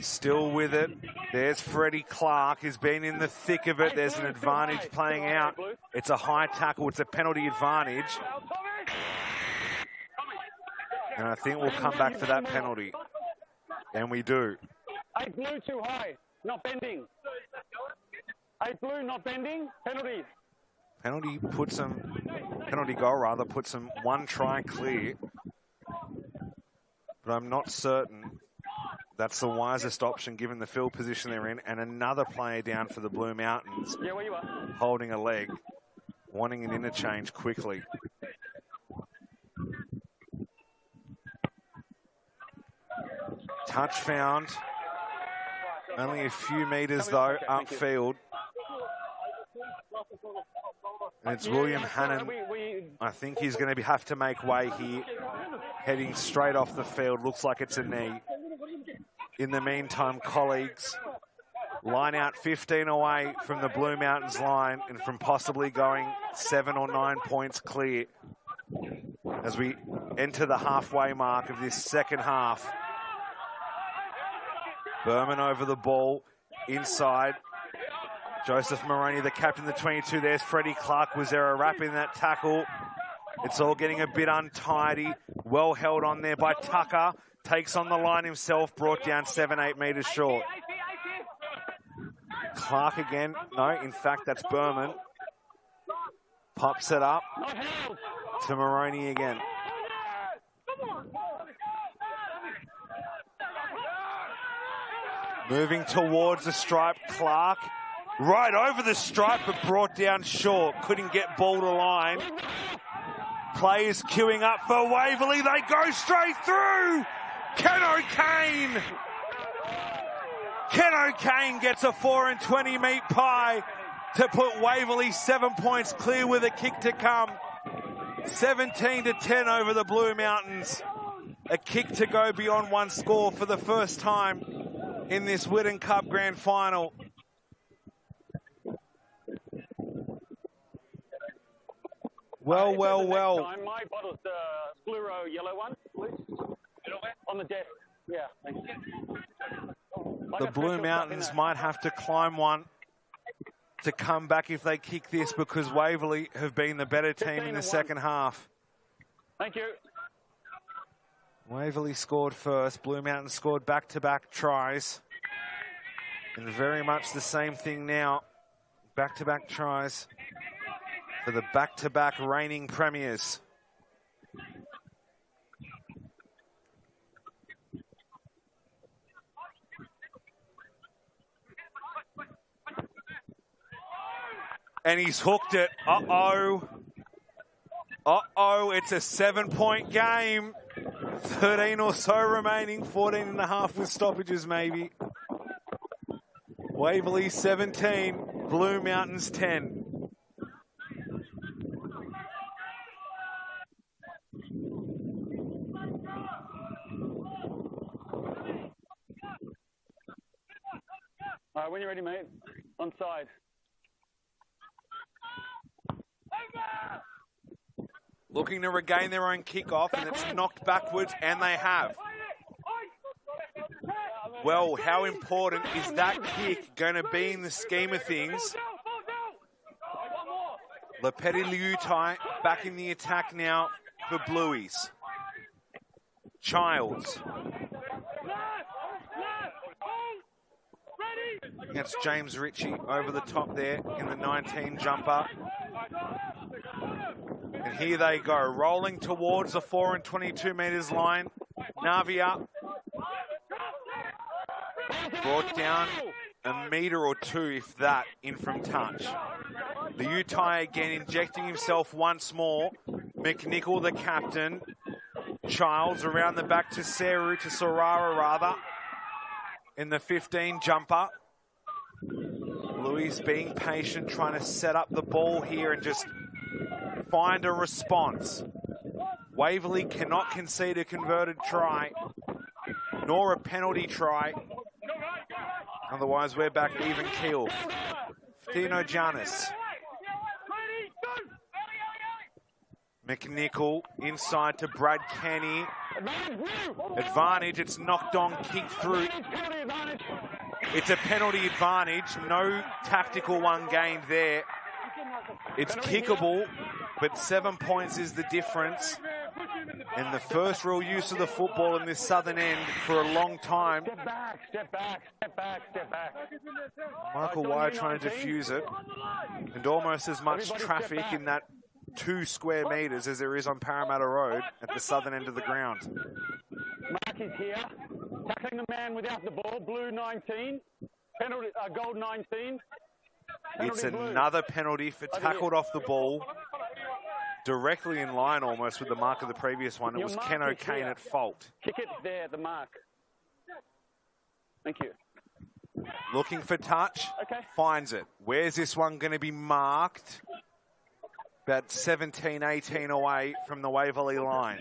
Still with it. There's Freddie Clark, who's been in the thick of it. There's an advantage playing out. It's a high tackle. It's a penalty advantage. And I think we'll come back for that penalty. And we do. 8 Blue too high. Not bending. 8 Blue not bending. Penalty. Penalty goal rather, puts them one try clear. But I'm not certain that's the wisest option given the field position they're in. And another player down for the Blue Mountains. Yeah, where you are. Holding a leg, wanting an interchange quickly. Touch found. Only a few metres though, upfield. And it's William Hannon. I think he's going to have to make way here. Heading straight off the field. Looks like it's a knee. In the meantime, colleagues, line out 15 away from the Blue Mountains line and from possibly going 7 or 9 points clear as we enter the halfway mark of this second half. Berman over the ball, inside. Joseph Moroney, the captain, the 22. There's Freddie Clark. Was there a wrap in that tackle? It's all getting a bit untidy. Well held on there by Tucker. Takes on the line himself, brought down 7-8 metres short. Clark again. No, in fact, that's Berman. Pops it up to Maroney again. Moving towards the stripe, Clark. Right over the stripe, but brought down short. Couldn't get ball to line. Players queuing up for Waverley. They go straight through. Ken O'Kane. Ken O'Kane gets a 4 and 20 meat pie to put Waverley 7 points clear with a kick to come. 17-10 over the Blue Mountains. A kick to go beyond one score for the first time in this Whiddon Cup Grand Final. Well. My bottle's the fluoro yellow one, please. On the desk. Yeah, thank you. The Blue Mountains might have to climb one to come back if they kick this, because Waverley have been the better team in the second half. Thank you. Waverley scored first. Blue Mountains scored back-to-back tries. And very much the same thing now. Back-to-back tries for the back-to-back reigning premiers. And he's hooked it. Uh-oh. Uh-oh, it's a 7-point game. 13 or so remaining, 14 and a half with stoppages maybe. Waverley 17, Blue Mountains 10. All right, when you're ready, mate. Onside. Looking to regain their own kickoff, and it's knocked backwards, and they have. Well, how important is that kick going to be in the scheme of things? Lepeti Liutai back in the attack now for Blueies. Childs. Against James Ritchie over the top there in the 19 jumper. And here they go, rolling towards the 4 and 22 metres line. Navia brought down a metre or two, if that, in from touch. The Utai again injecting himself once more. McNichol, the captain. Childs around the back to Sarara rather. In the 15 jumper. Louis being patient, trying to set up the ball here and just find a response. Waverley cannot concede a converted try, nor a penalty try. Otherwise, we're back even keel. Dino Giannis. McNichol inside to Brad Kenny. Advantage, it's knocked on, kicked through. It's a penalty advantage, no tactical one gained there. It's kickable, but 7 points is the difference. And the first real use of the football in this southern end for a long time. Step back. Michael Wire trying to defuse it. And almost as much traffic in that 2 square metres as there is on Parramatta Road at the southern end of the ground. Mark is here, tackling the man without the ball, blue 19, penalty, gold 19. It's another penalty for tackled off the ball, directly in line almost with the mark of the previous one. It was Ken O'Kane at fault. Kick it there, the mark. Thank you. Looking for touch, finds it. Where's this one going to be marked? About 17, 18 away from the Waverley line.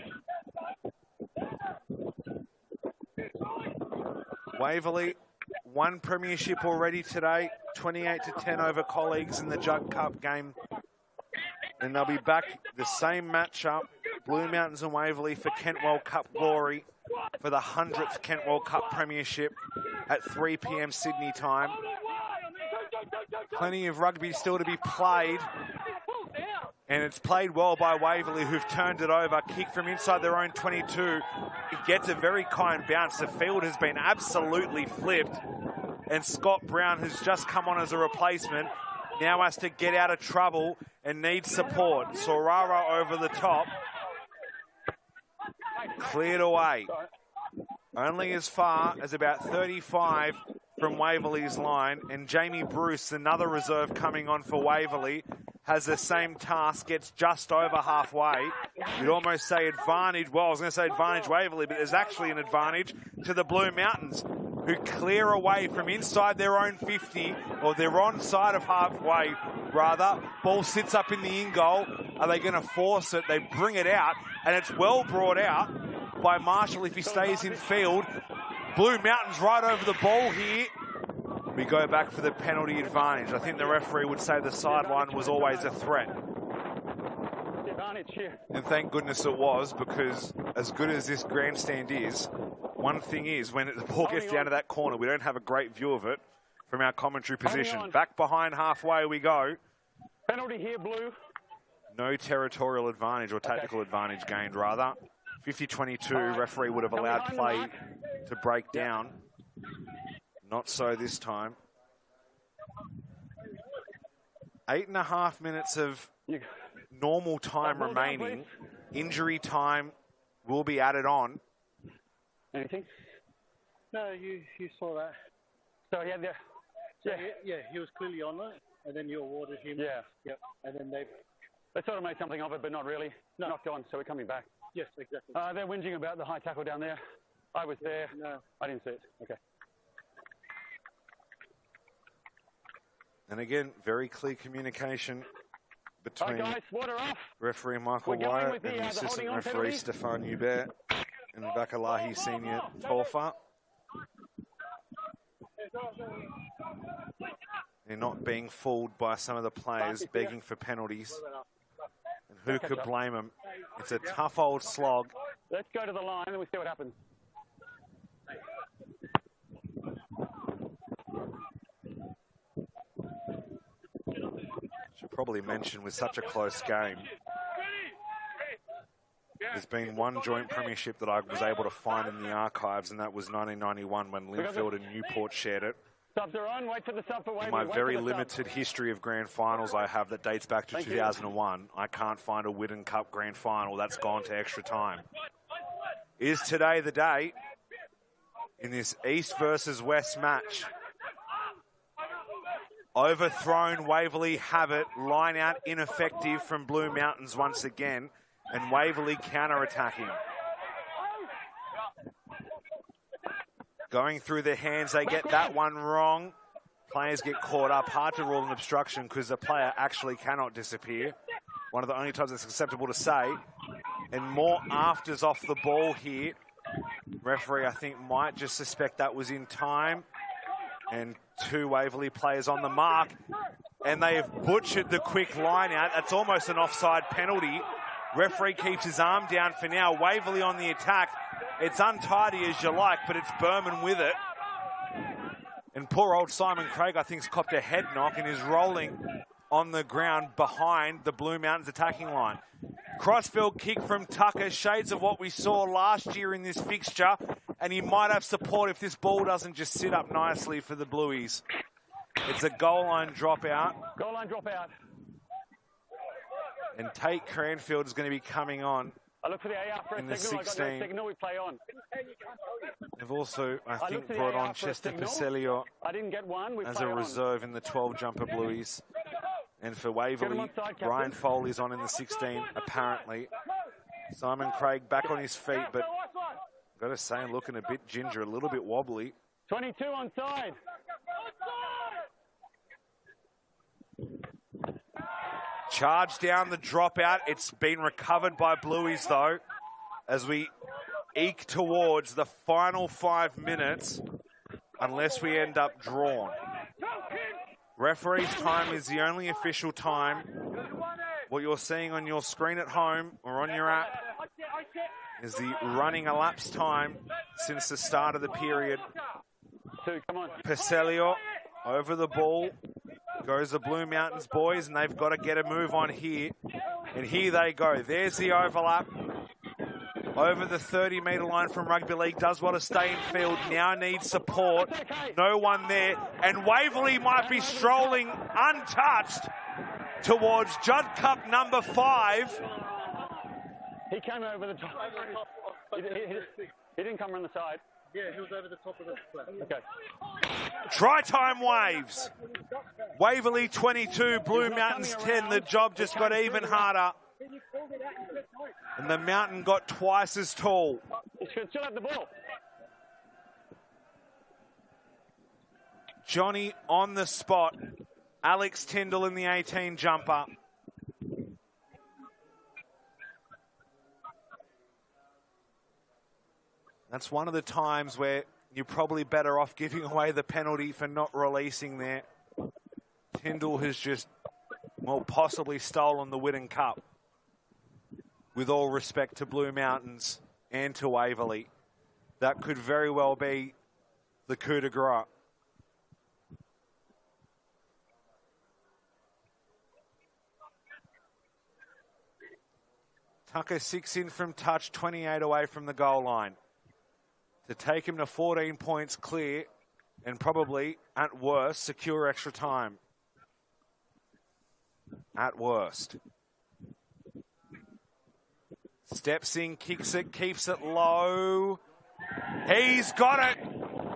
Waverley, one premiership already today, 28-10 over colleagues in the Jug Cup game. And they'll be back the same matchup, Blue Mountains and Waverley for Kent World Cup glory for the 100th Kent World Cup premiership at 3 p.m. Sydney time. Plenty of rugby still to be played. And it's played well by Waverley, who've turned it over. Kick from inside their own 22. It gets a very kind bounce. The field has been absolutely flipped. And Scott Brown has just come on as a replacement. now has to get out of trouble and needs support. Sorara over the top. Cleared away. Only as far as about 35 from Waverley's line. And Jamie Bruce, another reserve coming on for Waverley, has the same task, gets just over halfway. You'd almost say advantage. Well, I was going to say advantage Waverley, but there's actually an advantage to the Blue Mountains, who clear away from inside their own 50, or their on side of halfway, rather. Ball sits up in the in goal. Are they going to force it? They bring it out, and it's well brought out by Marshall if he stays in field. Blue Mountains right over the ball here. We go back for the penalty advantage. I think the referee would say the sideline was always a threat. And thank goodness it was, because as good as this grandstand is, one thing is, when the ball gets down to that corner, we don't have a great view of it from our commentary position. Back behind halfway we go. Penalty here, Blue. No territorial advantage, or tactical advantage gained, rather. 50-22, referee would have allowed play to break down. Not so this time. 8.5 minutes of normal time remaining. Injury time will be added on. Anything? No, you saw that. So he had the... Yeah, he was clearly on it, and then you awarded him. Yeah. Yep. And then They sort of made something of it, but not really. No. Knocked on, so we're coming back. Yes, exactly. They're whinging about the high tackle down there. I was there. No. I didn't see it. Okay. And again, very clear communication between guys, water off. referee Michael Wyatt and the assistant referee Stefan Hubert and Bakalahi Senior Torfa. They're not being fooled by some of the players begging for penalties. And who could blame them? It's a tough old slog. Let's go to the line and we see what happens. Should probably mention, with such a close game, there's been one joint premiership that I was able to find in the archives, and that was 1991 when Linfield and Newport shared it. Subs are on. Wait for the sub for Waverley. In my very limited history of grand finals I have that dates back to 2001, I can't find a Whiddon Cup grand final that's gone to extra time. Is today the day in this East versus West match? Overthrown, Waverley have it. Line out ineffective from Blue Mountains once again. And Waverley counter-attacking. Going through their hands, they get that one wrong. Players get caught up. Hard to rule an obstruction because the player actually cannot disappear. One of the only times it's acceptable to say. And more afters off the ball here. Referee, I think, might just suspect that was in time. And two Waverley players on the mark. And they have butchered the quick line out. That's almost an offside penalty. Referee keeps his arm down for now. Waverley on the attack. It's untidy as you like, but it's Berman with it. And poor old Simon Craig, I think, has copped a head knock and is rolling on the ground behind the Blue Mountains attacking line. Crossfield kick from Tucker, shades of what we saw last year in this fixture, and he might have support if this ball doesn't just sit up nicely for the Blueies. It's a goal line dropout. Goal line dropout. And Tate Cranfield is going to be coming on. I look for the AR for a signal. I got no signal. We play on. They've also, I think, brought on Chester Pacelio as a reserve in the 12-jumper Blueies. And for Waverley, Brian Foley's on in the 16, apparently. Simon Craig back on his feet, but I've got to say, looking a bit ginger, a little bit wobbly. 22 onside. Charge down the dropout. It's been recovered by Blueies, though, as we eke towards the final 5 minutes, unless we end up drawn. Referee's time is the only official time. What you're seeing on your screen at home or on your app is the running elapsed time since the start of the period. Pacelio over the ball. Goes the Blue Mountains boys, and they've got to get a move on here. And here they go. There's the overlap. Over the 30-metre line from Rugby League. Does want to stay in field. Now needs support. No one there. And Waverley might be strolling untouched towards Judd Cup number 5. He came over the top. He didn't come around the side. Yeah, he was over the top of the flat. Okay. Try time waves. Waverley 22, Blue Mountains 10. The job just got even harder. And the Mountain got twice as tall. He should still have the ball. Johnny on the spot. Alex Tyndall in the 18 jumper. That's one of the times where you're probably better off giving away the penalty for not releasing there. Tyndall has just, well, possibly stolen the Whiddon Cup. With all respect to Blue Mountains and to Waverley. That could very well be the coup de grace. Tucker 6 in from touch, 28 away from the goal line. To take him to 14 points clear and probably, at worst, secure extra time. At worst. Steps in, kicks it, keeps it low. He's got it.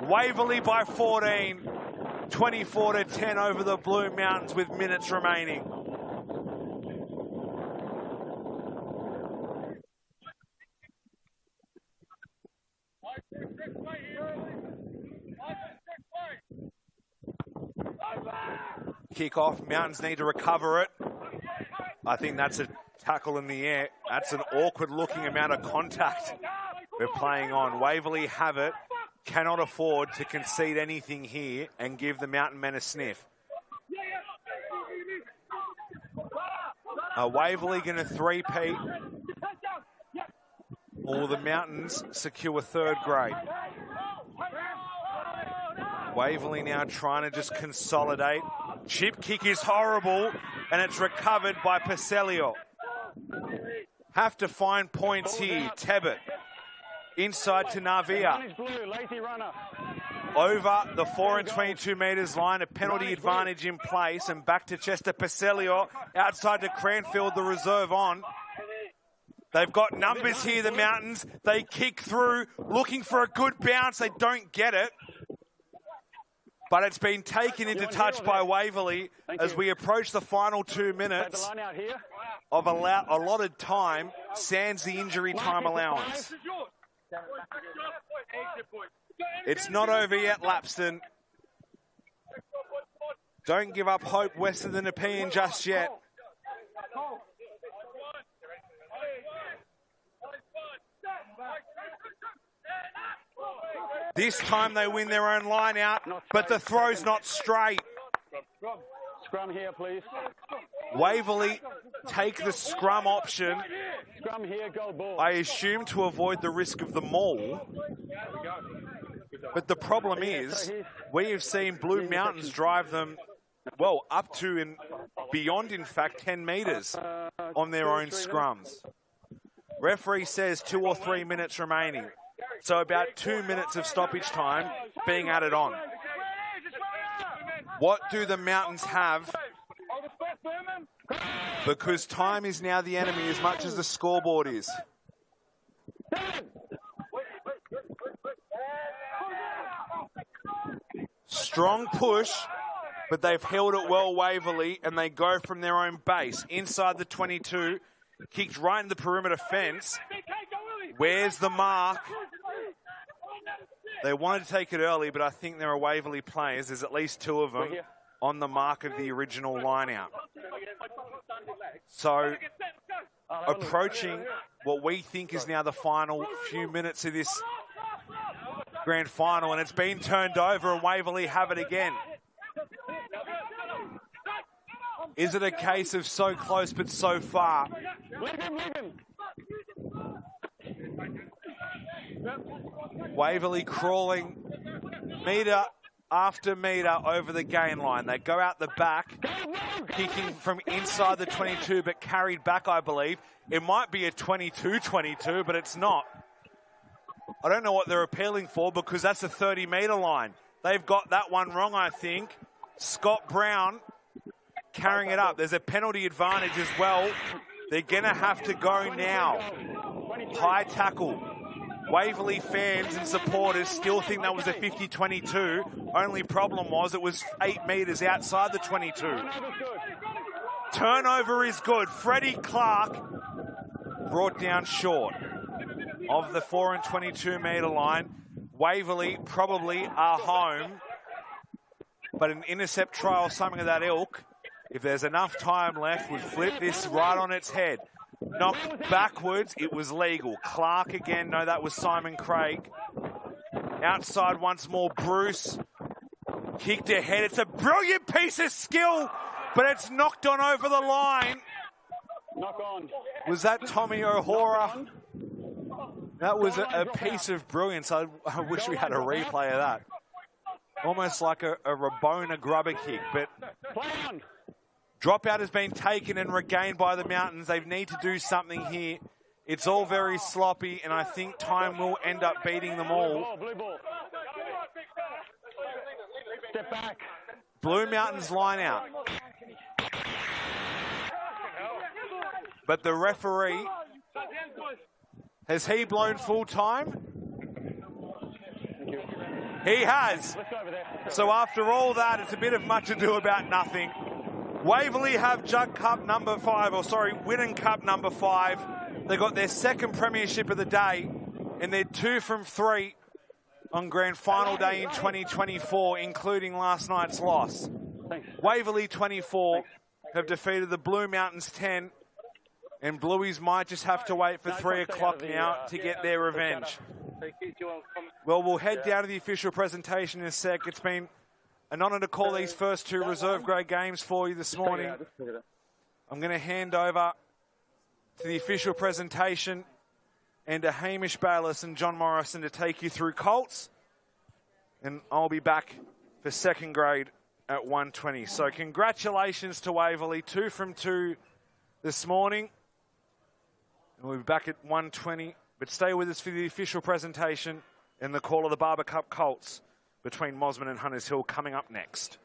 Waverley by 14. 24-10 over the Blue Mountains with minutes remaining. Kick off. Mountains need to recover it. I think that's a tackle in the air. That's an awkward looking amount of contact we're playing on. Waverley have it. Cannot afford to concede anything here and give the Mountain men a sniff. Are Waverley going to three-peat? Or will the Mountains secure third grade? Waverley now trying to just consolidate. Chip kick is horrible, and it's recovered by Pacelio. Have to find points here. Tebbit inside to Navia. Over the 4 and 22 metres line, a penalty advantage in place, and back to Chester. Pacelio outside to Cranfield, the reserve on. They've got numbers here, the Mountains. They kick through, looking for a good bounce. They don't get it. But it's been taken into touch by Waverley as we approach the final 2 minutes of allotted time, sans the injury time allowance. It's not over yet, Lapston. Don't give up hope west of the Nepean just yet. This time they win their own line out, but the throw's not straight. Scrum here, please. Waverley take the scrum option. Scrum here, goal ball. I assume to avoid the risk of the maul. But the problem is, we have seen Blue Mountains drive them, well, up to and beyond, in fact, 10 metres on their own scrums. Referee says 2 or 3 minutes remaining. So about 2 minutes of stoppage time being added on. What do the Mountains have? Because time is now the enemy as much as the scoreboard is. Strong push, but they've held it well, Waverley, and they go from their own base. Inside the 22, kicked right in the perimeter fence. Where's the mark? They wanted to take it early, but I think there are Waverley players. There's at least 2 of them on the mark of the original line-out. So, approaching what we think is now the final few minutes of this grand final, and it's been turned over, and Waverley have it again. Is it a case of so close but so far? Waverley crawling metre after metre over the gain line. They go out the back, kicking from inside the 22, but carried back, I believe. It might be a 22-22, but it's not. I don't know what they're appealing for because that's a 30-metre line. They've got that one wrong, I think. Scott Brown carrying it up. There's a penalty advantage as well. They're going to have to go now. High tackle. Waverley fans and supporters still think that was a 50-22. Only problem was it was 8 metres outside the 22. Turnover is good. Freddie Clark brought down short of the 4 and 22 metre line. Waverley probably are home, but an intercept try or something of that ilk, if there's enough time left, would flip this right on its head. Knocked backwards, it was legal. Clark again, no, that was Simon Craig. Outside once more, Bruce. Kicked ahead, it's a brilliant piece of skill, but it's knocked on over the line. Knock on. Was that Tommy O'Hora? That was a piece of brilliance. I wish we had a replay of that. Almost like a Rabona grubber kick, but dropout has been taken and regained by the Mountains. They need to do something here. It's all very sloppy, and I think time will end up beating them all. Blue ball. Step back. Blue Mountains line out. But the referee, has he blown full time? He has. So after all that, it's a bit of much ado about nothing. Waverley have Jug Cup number 5, Whiddon Cup number 5. They got their second premiership of the day, and they're 2 from 3 on grand final day in 2024, including last night's loss. Waverley 24 have defeated the Blue Mountains 10, and Blueies might just have to wait for 3 o'clock now to get their revenge. Well, we'll head down to the official presentation in a sec. It's been an honour to call these first 2 reserve grade games for you this morning. I'm going to hand over to the official presentation and to Hamish Bayliss and John Morrison to take you through Colts. And I'll be back for second grade at 1:20. So congratulations to Waverley, 2 from 2 this morning. And we'll be back at 1:20. But stay with us for the official presentation and the call of the Barber Cup Colts between Mosman and Hunters Hill coming up next.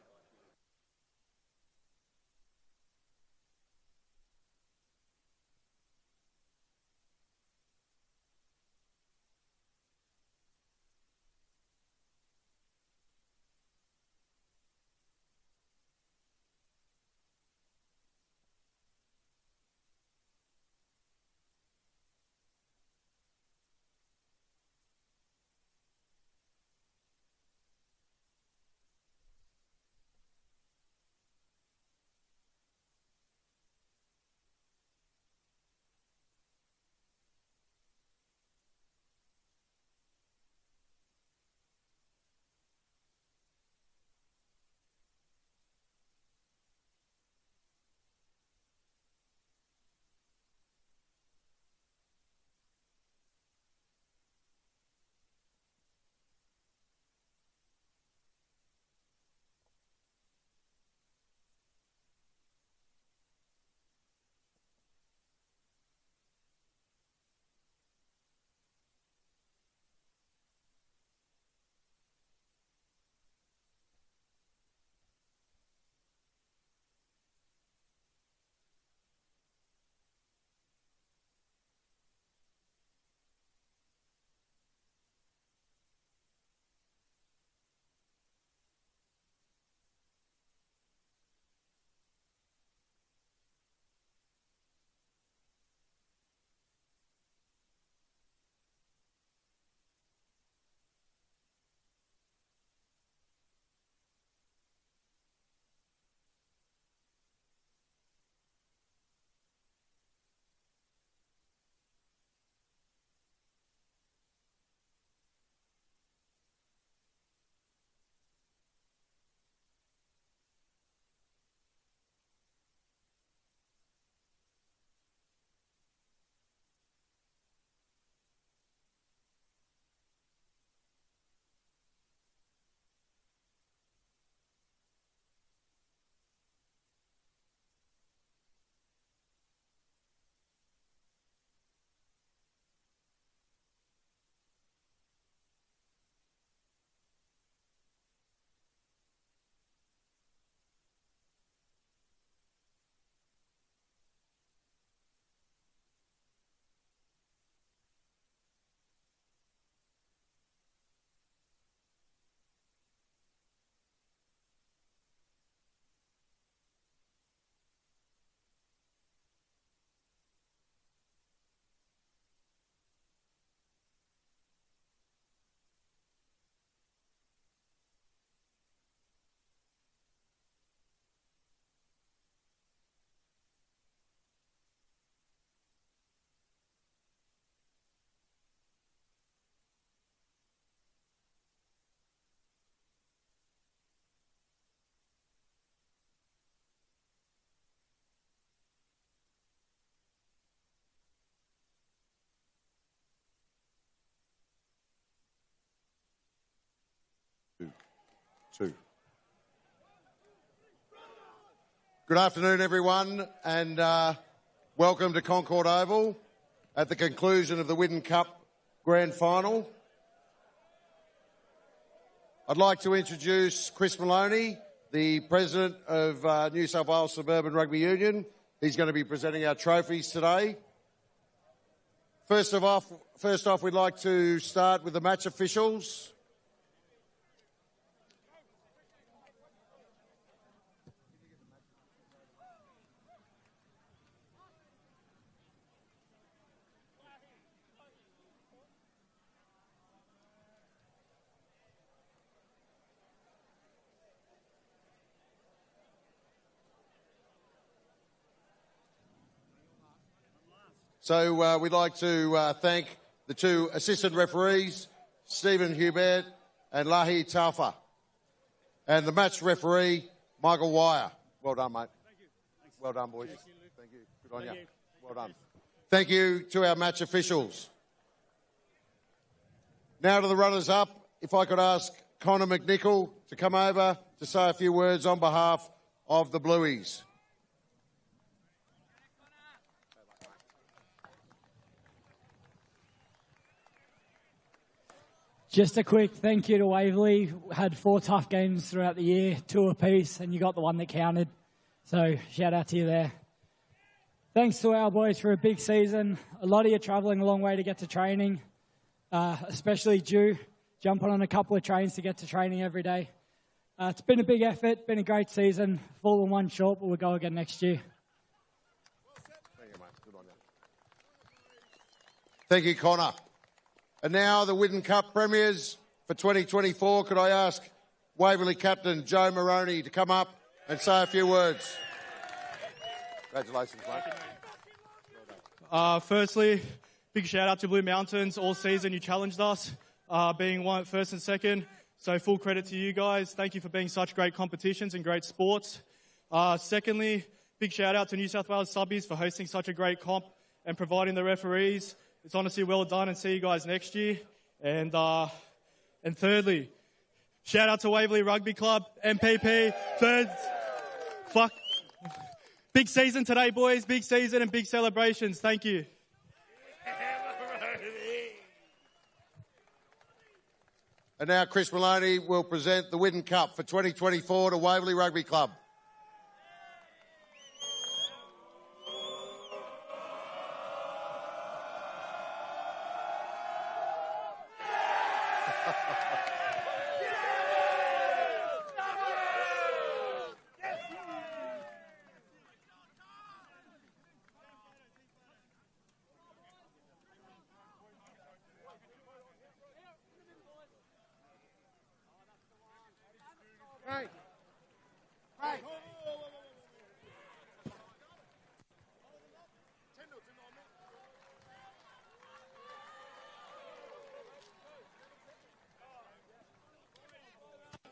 2. Good afternoon, everyone, and welcome to Concord Oval at the conclusion of the Whiddon Cup Grand Final. I'd like to introduce Chris Maloney, the President of New South Wales Suburban Rugby Union. He's going to be presenting our trophies today. First off, we'd like to start with the match officials. So we'd like to thank the 2 assistant referees, Stephen Hubert and Lahi Tafa, and the match referee, Michael Wire. Well done, mate. Thank you. Thanks. Well done, boys. Thank you. Good on you. Well done. Thank you to our match officials. Now to the runners-up. If I could ask Connor McNichol to come over to say a few words on behalf of the Blueies. Just a quick thank you to Waverley. Had 4 tough games throughout the year, 2 apiece, and you got the one that counted. So shout out to you there. Thanks to our boys for a big season. A lot of you travelling a long way to get to training, especially Jew, jumping on a couple of trains to get to training every day. It's been a big effort, been a great season. Fallen 1 short, but we'll go again next year. Thank you, mate. Good on you. Thank you, Connor. And now the Whiddon Cup Premiers for 2024. Could I ask Waverley Captain Joe Moroney to come up and say a few words? Congratulations, mate. Firstly, big shout out to Blue Mountains. All season you challenged us, being first and second. So full credit to you guys. Thank you for being such great competitions and great sports. Secondly, big shout out to New South Wales Subbies for hosting such a great comp and providing the referees. It's honestly well done, and see you guys next year. And thirdly, shout out to Waverley Rugby Club, MPP. Big season today, boys. Big season and big celebrations. Thank you. And now Chris Maloney will present the Whiddon Cup for 2024 to Waverley Rugby Club.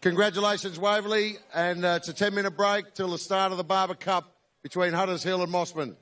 Congratulations, Waverley, and it's a 10-minute break till the start of the Barber Cup between Hutters Hill and Mossman.